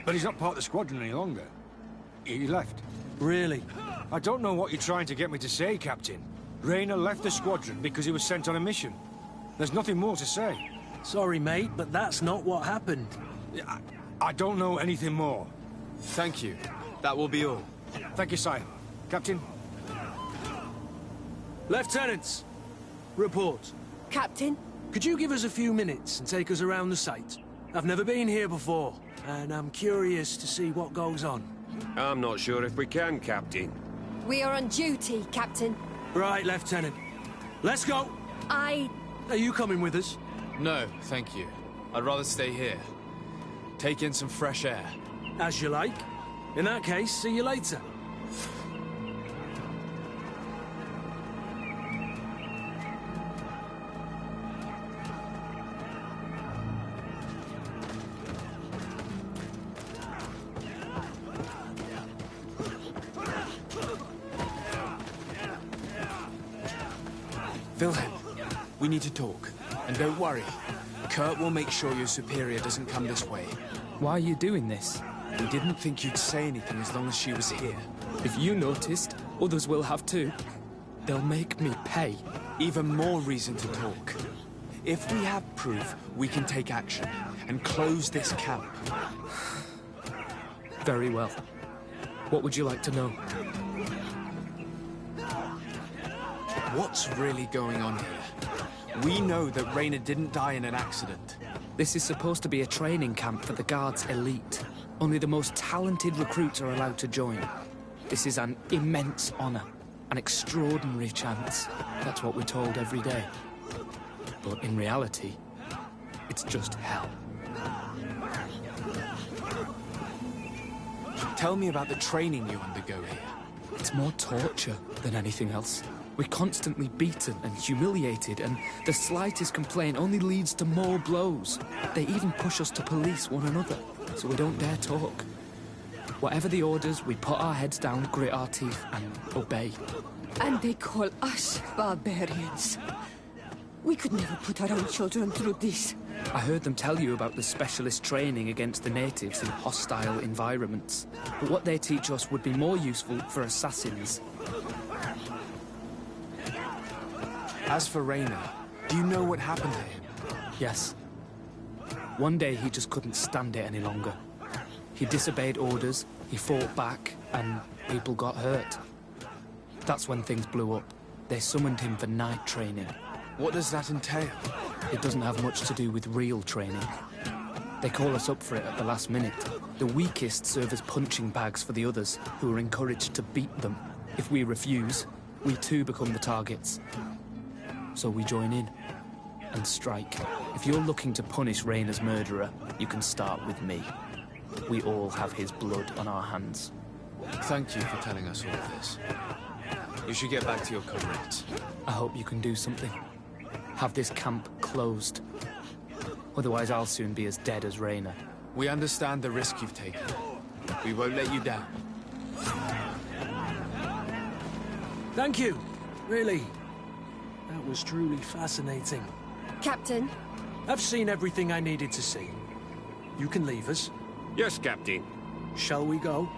But he's not part of the squadron any longer. He left. Really? I don't know what you're trying to get me to say, Captain. Raynor left the squadron because he was sent on a mission. There's nothing more to say. Sorry, mate, but that's not what happened. I don't know anything more. Thank you. That will be all. Thank you, sire. Captain? Lieutenants! Report. Captain? Could you give us a few minutes and take us around the site? I've never been here before, and I'm curious to see what goes on. I'm not sure if we can, Captain. We are on duty, Captain. Right, Lieutenant. Let's go! Are you coming with us? No, thank you. I'd rather stay here. Take in some fresh air. As you like. In that case, see you later. Wilhelm, we need to talk. And don't worry. Kurt will make sure your superior doesn't come this way. Why are you doing this? We didn't think you'd say anything as long as she was here. If you noticed, others will have too. They'll make me pay. Even more reason to talk. If we have proof, we can take action and close this camp. Very well. What would you like to know? What's really going on here? We know that Raynor didn't die in an accident. This is supposed to be a training camp for the Guard's elite. Only the most talented recruits are allowed to join. This is an immense honor, an extraordinary chance. That's what we're told every day. But in reality, it's just hell. Tell me about the training you undergo here. It's more torture than anything else. We're constantly beaten and humiliated, and the slightest complaint only leads to more blows. They even push us to police one another, so we don't dare talk. Whatever the orders, we put our heads down, grit our teeth, and obey. And they call us barbarians. We could never put our own children through this. I heard them tell you about the specialist training against the natives in hostile environments. But what they teach us would be more useful for assassins. As for Raynor, do you know what happened to him? Yes. One day he just couldn't stand it any longer. He disobeyed orders, he fought back, and people got hurt. That's when things blew up. They summoned him for night training. What does that entail? It doesn't have much to do with real training. They call us up for it at the last minute. The weakest serve as punching bags for the others, who are encouraged to beat them. If we refuse, we too become the targets. So we join in and strike. If you're looking to punish Raynor's murderer, you can start with me. We all have his blood on our hands. Thank you for telling us all of this. You should get back to your comrades. I hope you can do something. Have this camp closed. Otherwise I'll soon be as dead as Rayna. We understand the risk you've taken. We won't let you down. Thank you. Really. That was truly fascinating. Captain? I've seen everything I needed to see. You can leave us. Yes, Captain. Shall we go?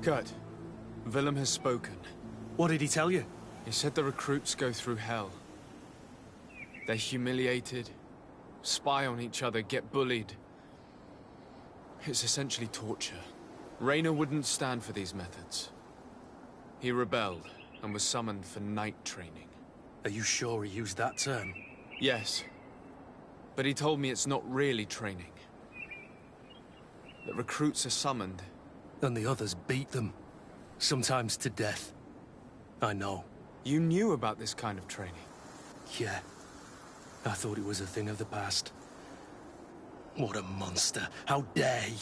Kurt, Willem has spoken. What did he tell you? He said the recruits go through hell. They're humiliated, spy on each other, get bullied. It's essentially torture. Rayna wouldn't stand for these methods. He rebelled and was summoned for night training. Are you sure he used that term? Yes. But he told me it's not really training. The recruits are summoned. And the others beat them. Sometimes to death. I know. You knew about this kind of training? Yeah. I thought it was a thing of the past. What a monster. How dare he?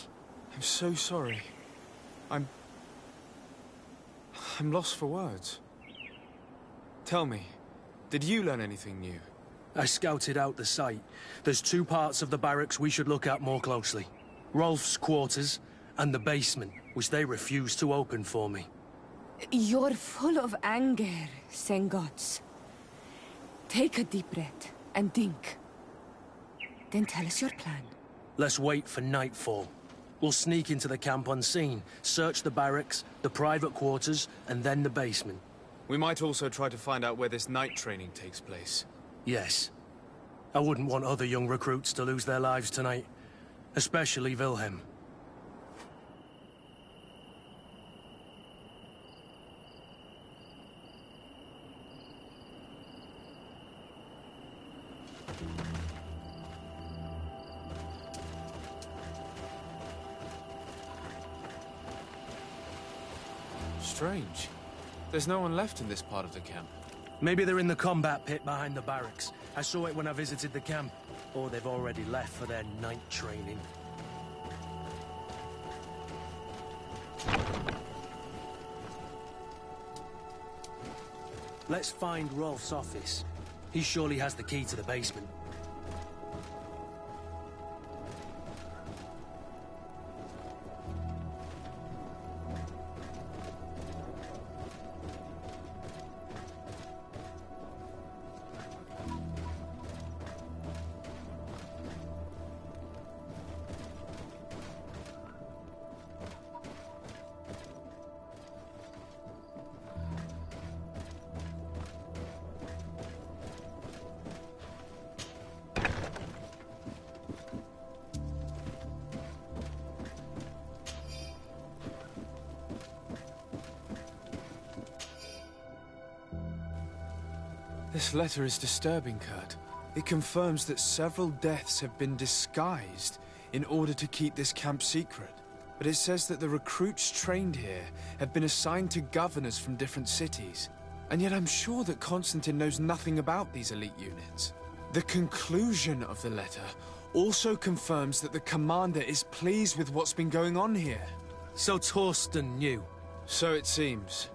I'm so sorry. I'm lost for words. Tell me, did you learn anything new? I scouted out the site. There's 2 parts of the barracks we should look at more closely. Rolf's quarters and the basement, which they refused to open for me. You're full of anger, Sengots. Take a deep breath and think. Then tell us your plan. Let's wait for nightfall. We'll sneak into the camp unseen, search the barracks, the private quarters, and then the basement. We might also try to find out where this night training takes place. Yes. I wouldn't want other young recruits to lose their lives tonight. Especially Wilhelm. Strange. There's no one left in this part of the camp. Maybe they're in the combat pit behind the barracks. I saw it when I visited the camp. Or they've already left for their night training. Let's find Rolf's office. He surely has the key to the basement. This letter is disturbing, Kurt. It confirms that several deaths have been disguised in order to keep this camp secret. But it says that the recruits trained here have been assigned to governors from different cities. And yet I'm sure that Constantine knows nothing about these elite units. The conclusion of the letter also confirms that the commander is pleased with what's been going on here. So Torsten knew? So it seems.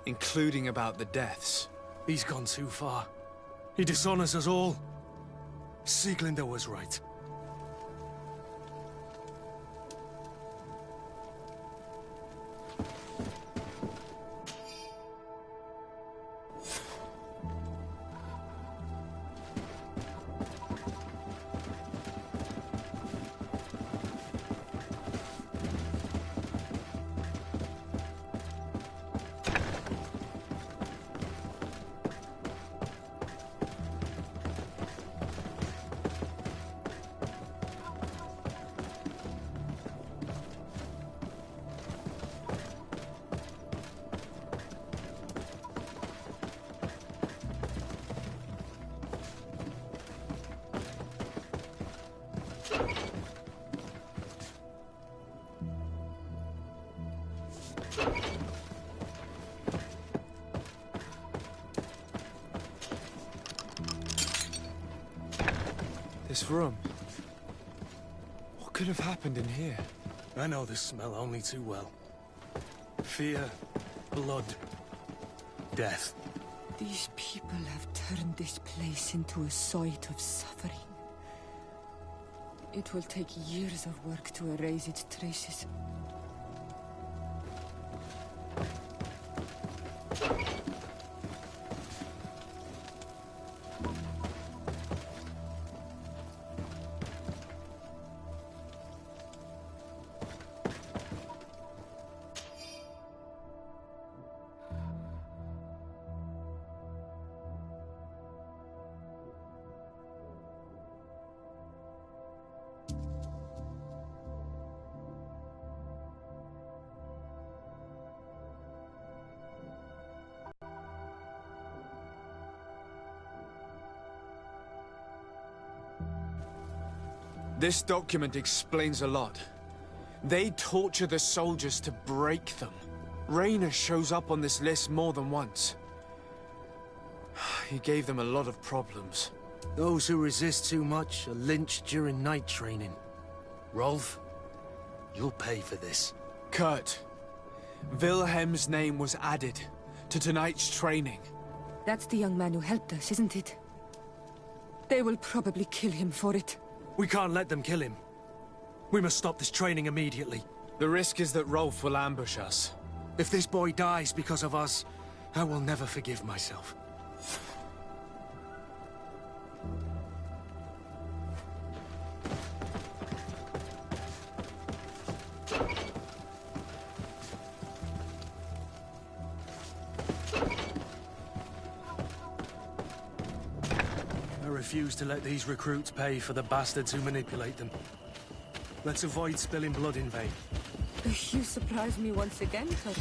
Including about the deaths. He's gone too far. He dishonors us all. Sieglinde was right. This room. What could have happened in here? I know this smell only too well. Fear, blood, death. These people have turned this place into a site of suffering. It will take years of work to erase its traces. This document explains a lot. They torture the soldiers to break them. Rayner shows up on this list more than once. He gave them a lot of problems. Those who resist too much are lynched during night training. Rolf, you'll pay for this. Kurt, Wilhelm's name was added to tonight's training. That's the young man who helped us, isn't it? They will probably kill him for it. We can't let them kill him. We must stop this training immediately. The risk is that Rolf will ambush us. If this boy dies because of us, I will never forgive myself. I refuse to let these recruits pay for the bastards who manipulate them. Let's avoid spilling blood in vain. You surprise me once again, Kurt.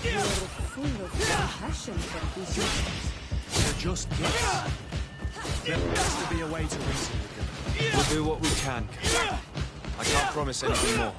You're full of compassion for these youngsters. They're just gifts. There has to be a way to reason with them. We'll do what we can. I can't promise anything more.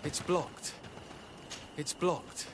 It's blocked. It's blocked.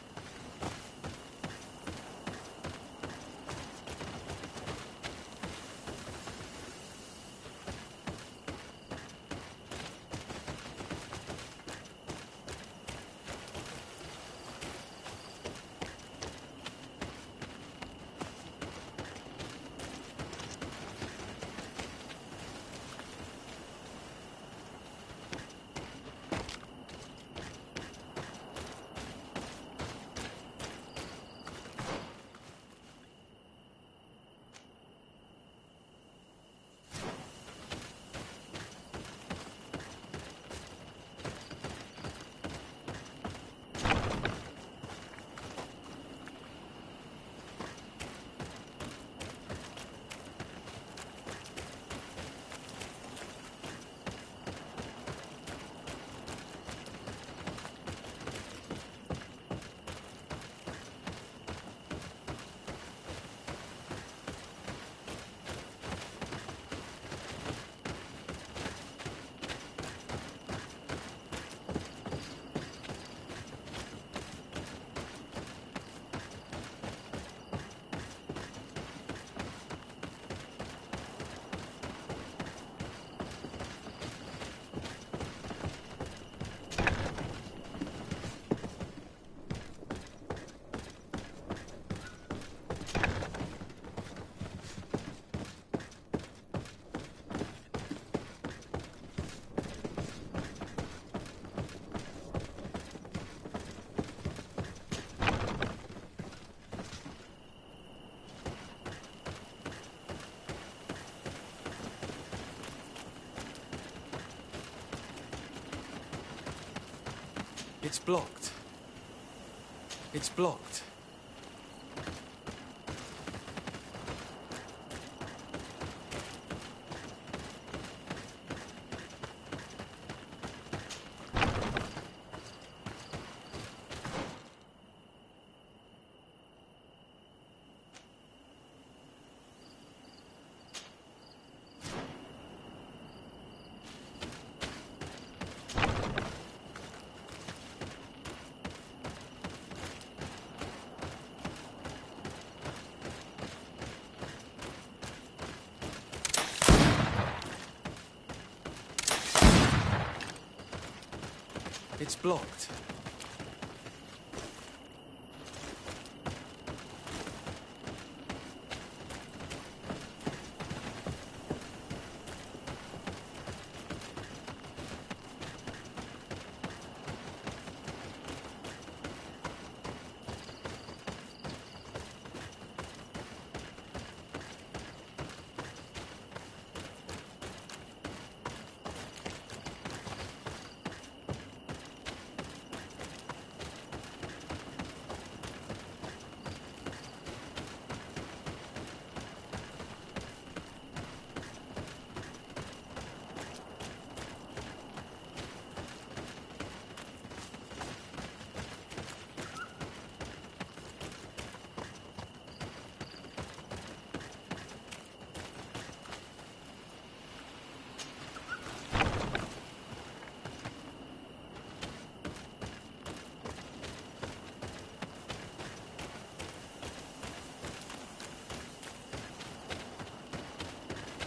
It's blocked. It's blocked. It's blocked.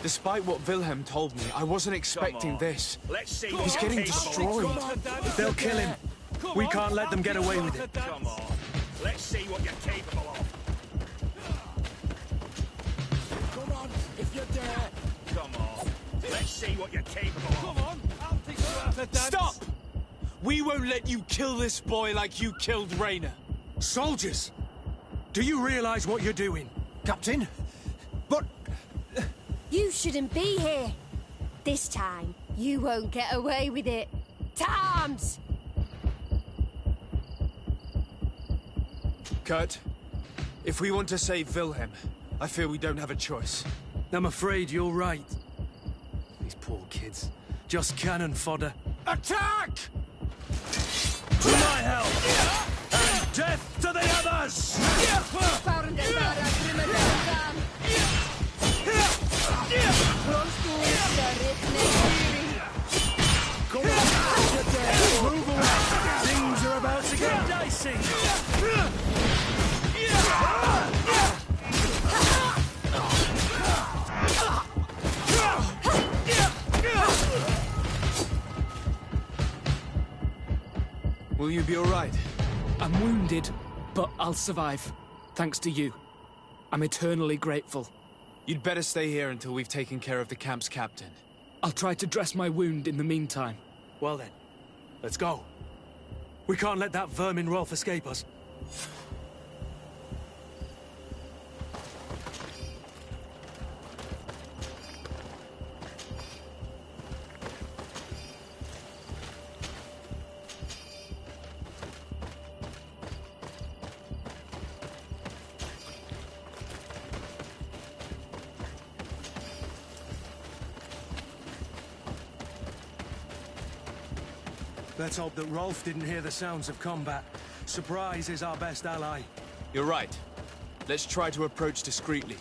Despite what Wilhelm told me, I wasn't expecting this. Let's see. He's getting destroyed. They'll kill him. We can't let them get away with it. Come on. Let's see what you're capable of. Come on, if you dare. Come on. Let's see what you're capable of. Come on, I'll take you out to dance. Stop! We won't let you kill this boy like you killed Rainer. Soldiers! Do you realize what you're doing? Captain? But... You shouldn't be here. This time, you won't get away with it. Times! Kurt, if we want to save Wilhelm, I fear we don't have a choice. I'm afraid you're right. These poor kids. Just cannon fodder. Attack! To my help! And death to the others! Go on! Move away! Things are about to get dicey! Will you be all right? I'm wounded, but I'll survive. Thanks to you. I'm eternally grateful. You'd better stay here until we've taken care of the camp's captain. I'll try to dress my wound in the meantime. Well then, let's go. We can't let that vermin Rolf escape us. Let's hope that Rolf didn't hear the sounds of combat. Surprise is our best ally. You're right. Let's try to approach discreetly.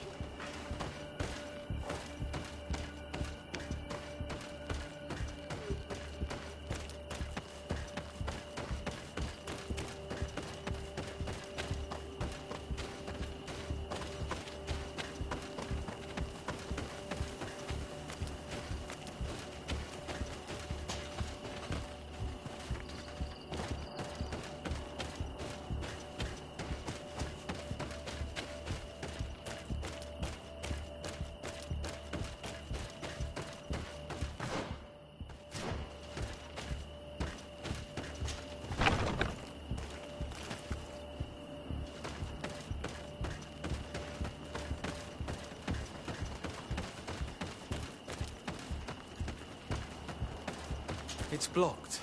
It's blocked.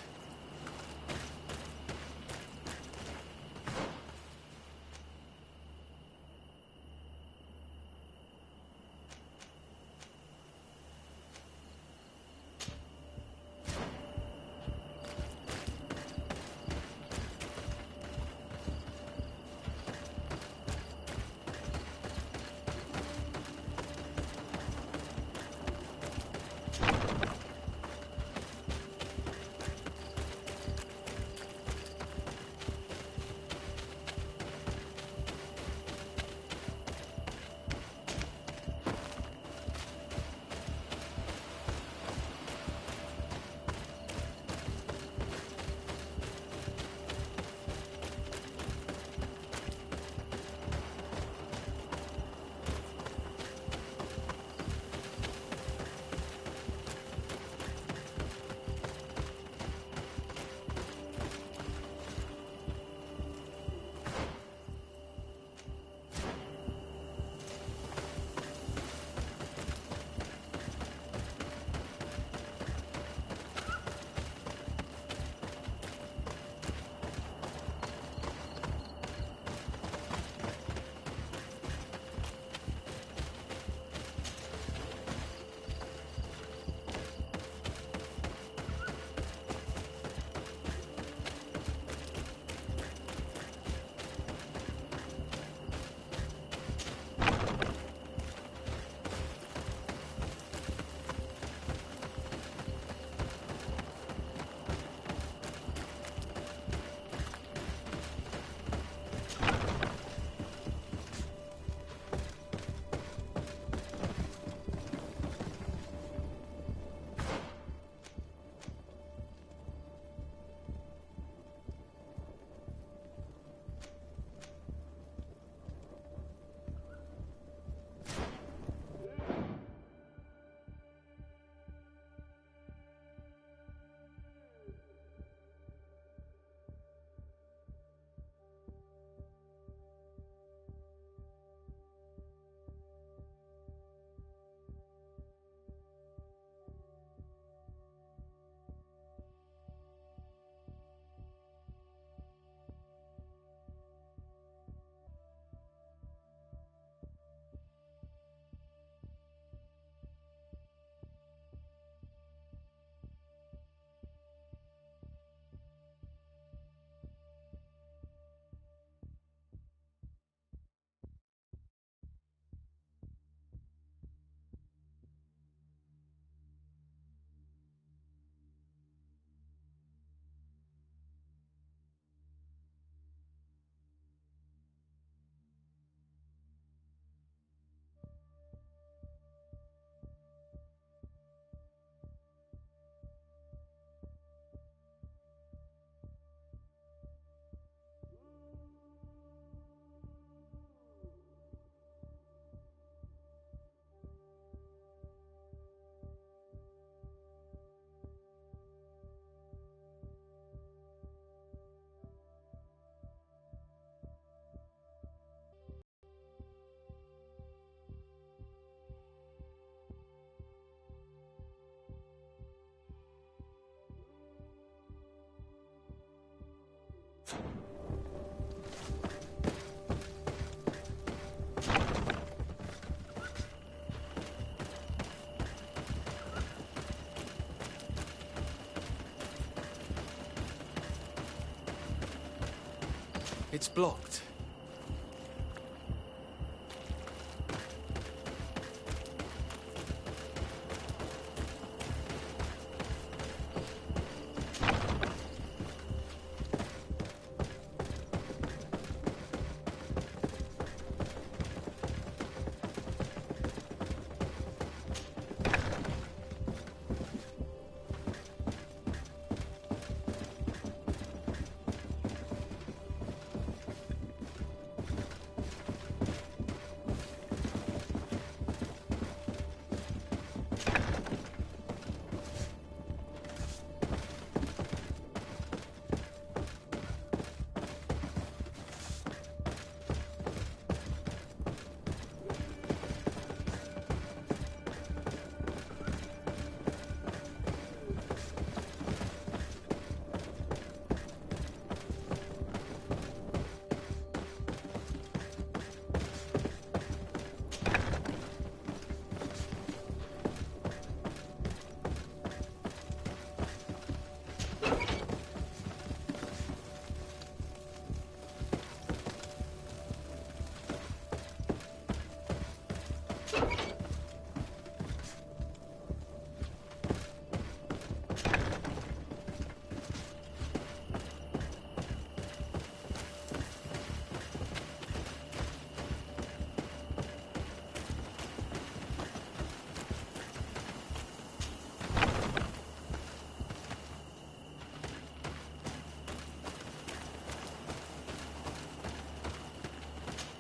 It's blocked.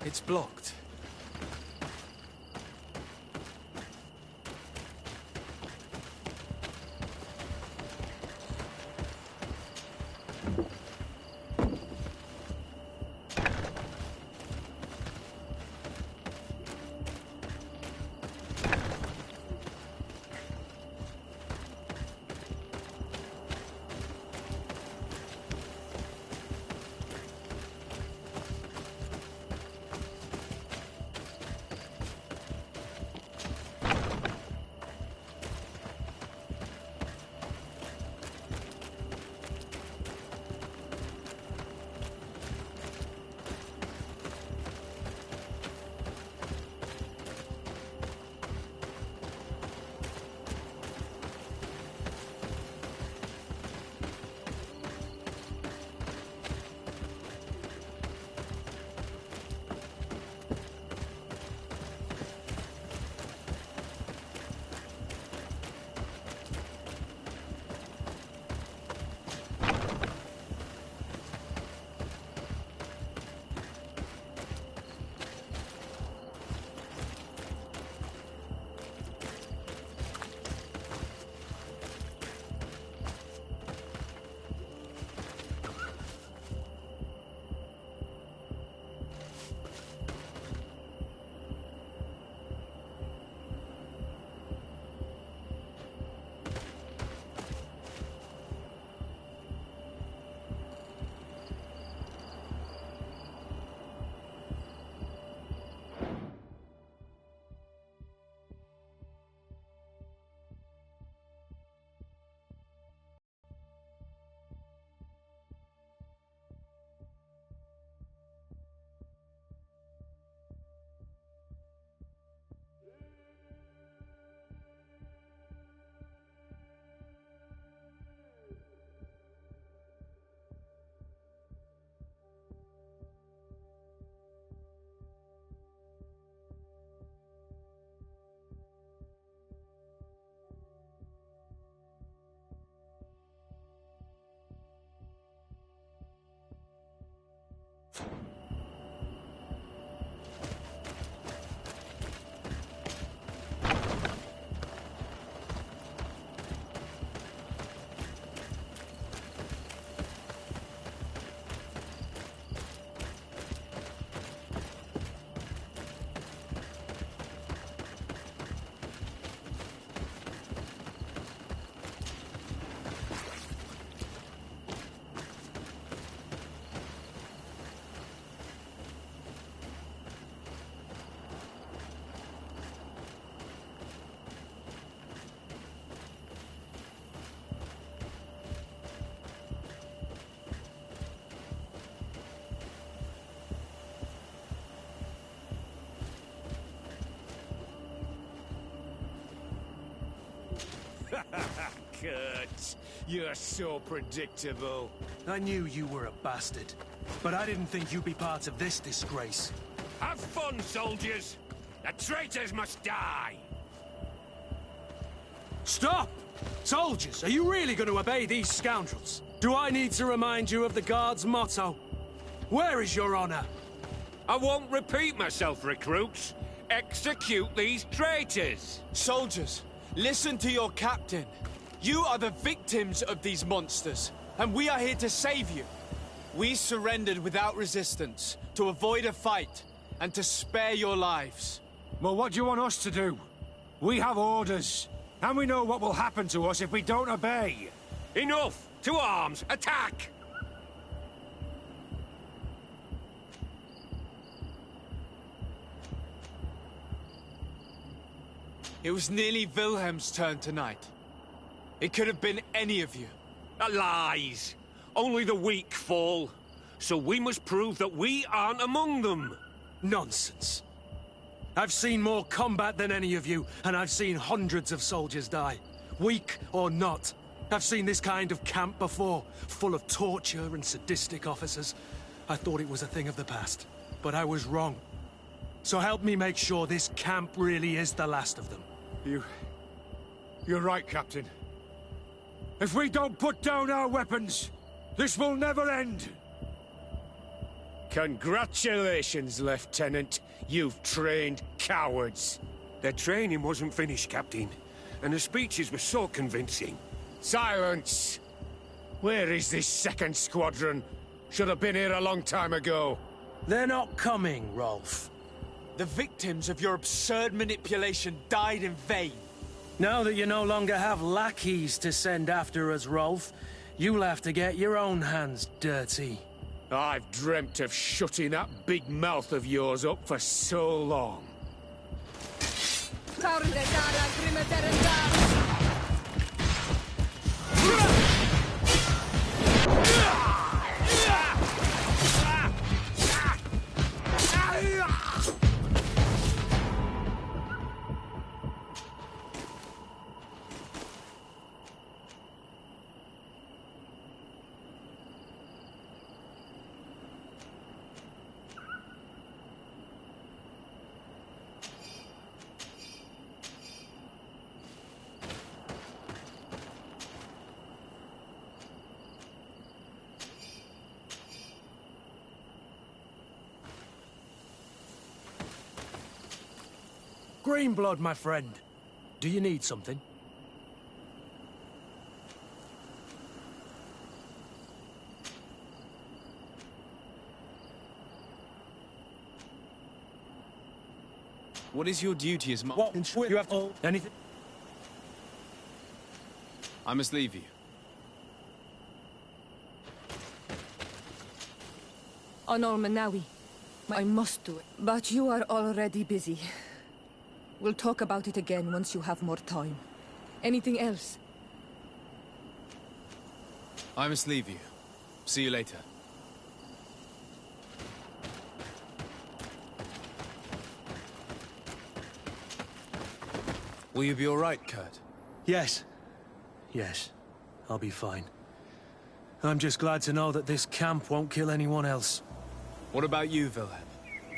It's blocked. Kurt, you're so predictable. I knew you were a bastard, but I didn't think you'd be part of this disgrace. Have fun, soldiers! The traitors must die! Stop! Soldiers, are you really going to obey these scoundrels? Do I need to remind you of the Guard's motto? Where is your honor? I won't repeat myself, recruits. Execute these traitors! Soldiers, listen to your captain. You are the victims of these monsters, and we are here to save you. We surrendered without resistance, to avoid a fight, and to spare your lives. Well, what do you want us to do? We have orders, and we know what will happen to us if we don't obey. Enough! To arms! Attack! It was nearly Wilhelm's turn tonight. It could have been any of you. Lies! Only the weak fall. So we must prove that we aren't among them. Nonsense. I've seen more combat than any of you, and I've seen hundreds of soldiers die. Weak or not. I've seen this kind of camp before, full of torture and sadistic officers. I thought it was a thing of the past, but I was wrong. So help me make sure this camp really is the last of them. You're right, Captain. If we don't put down our weapons, this will never end. Congratulations, Lieutenant. You've trained cowards. Their training wasn't finished, Captain, and the speeches were so convincing. Silence! Where is this second squadron? Should have been here a long time ago. They're not coming, Rolf. The victims of your absurd manipulation died in vain. Now that you no longer have lackeys to send after us, Rolf, you'll have to get your own hands dirty. I've dreamt of shutting that big mouth of yours up for so long. Greenblood, my friend. Do you need something? What is your duty as What? You have anything? I must leave you. On Almanawi. I must do it. But you are already busy. We'll talk about it again once you have more time. Anything else? I must leave you. See you later. Will you be all right, Kurt? Yes. Yes. I'll be fine. I'm just glad to know that this camp won't kill anyone else. What about you, Wilhelm?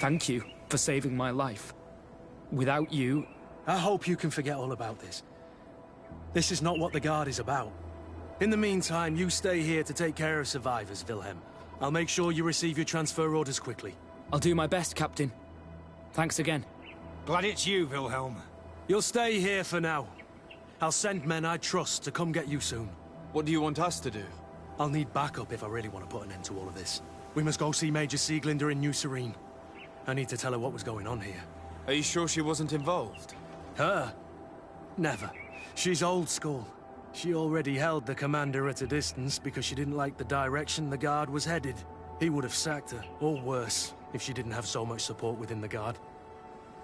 Thank you for saving my life. Without you... I hope you can forget all about this. This is not what the Guard is about. In the meantime, you stay here to take care of survivors, Wilhelm. I'll make sure you receive your transfer orders quickly. I'll do my best, Captain. Thanks again. Glad it's you, Wilhelm. You'll stay here for now. I'll send men I trust to come get you soon. What do you want us to do? I'll need backup if I really want to put an end to all of this. We must go see Major Sieglinder in New Serene. I need to tell her what was going on here. Are you sure she wasn't involved? Her? Never. She's old school. She already held the commander at a distance because she didn't like the direction the Guard was headed. He would have sacked her, or worse, if she didn't have so much support within the Guard.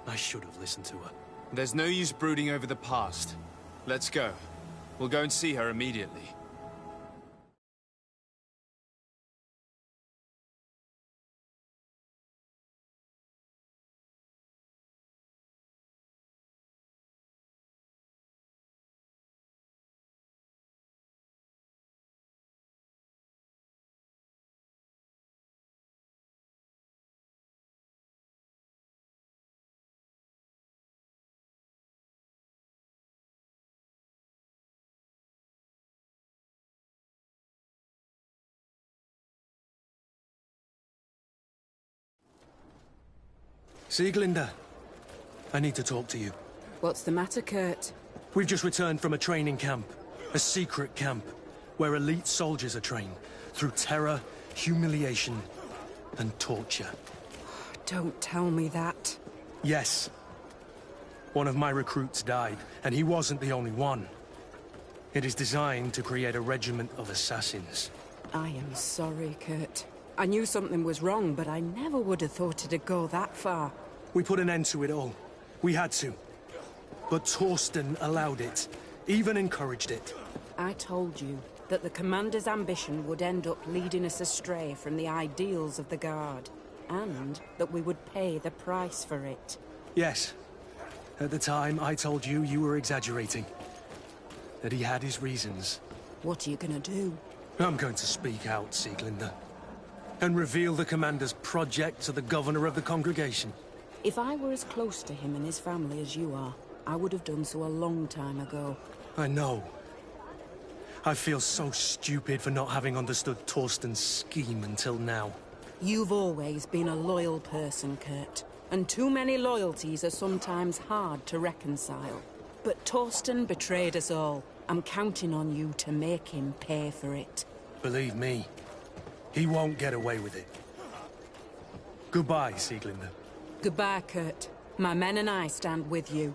I should have listened to her. There's no use brooding over the past. Let's go. We'll go and see her immediately. Sieglinde, I need to talk to you. What's the matter, Kurt? We've just returned from a training camp. A secret camp. Where elite soldiers are trained. Through terror, humiliation, and torture. Don't tell me that. Yes. One of my recruits died, and he wasn't the only one. It is designed to create a regiment of assassins. I am sorry, Kurt. I knew something was wrong, but I never would have thought it'd go that far. We put an end to it all. We had to. But Torsten allowed it. Even encouraged it. I told you that the Commander's ambition would end up leading us astray from the ideals of the Guard. And that we would pay the price for it. Yes. At the time, I told you you were exaggerating. That he had his reasons. What are you gonna do? I'm going to speak out, Sieglinde. And reveal the Commander's project to the Governor of the Congregation. If I were as close to him and his family as you are, I would have done so a long time ago. I know. I feel so stupid for not having understood Torsten's scheme until now. You've always been a loyal person, Kurt. And too many loyalties are sometimes hard to reconcile. But Torsten betrayed us all. I'm counting on you to make him pay for it. Believe me, he won't get away with it. Goodbye, Sieglinde. Goodbye, Kurt. My men and I stand with you.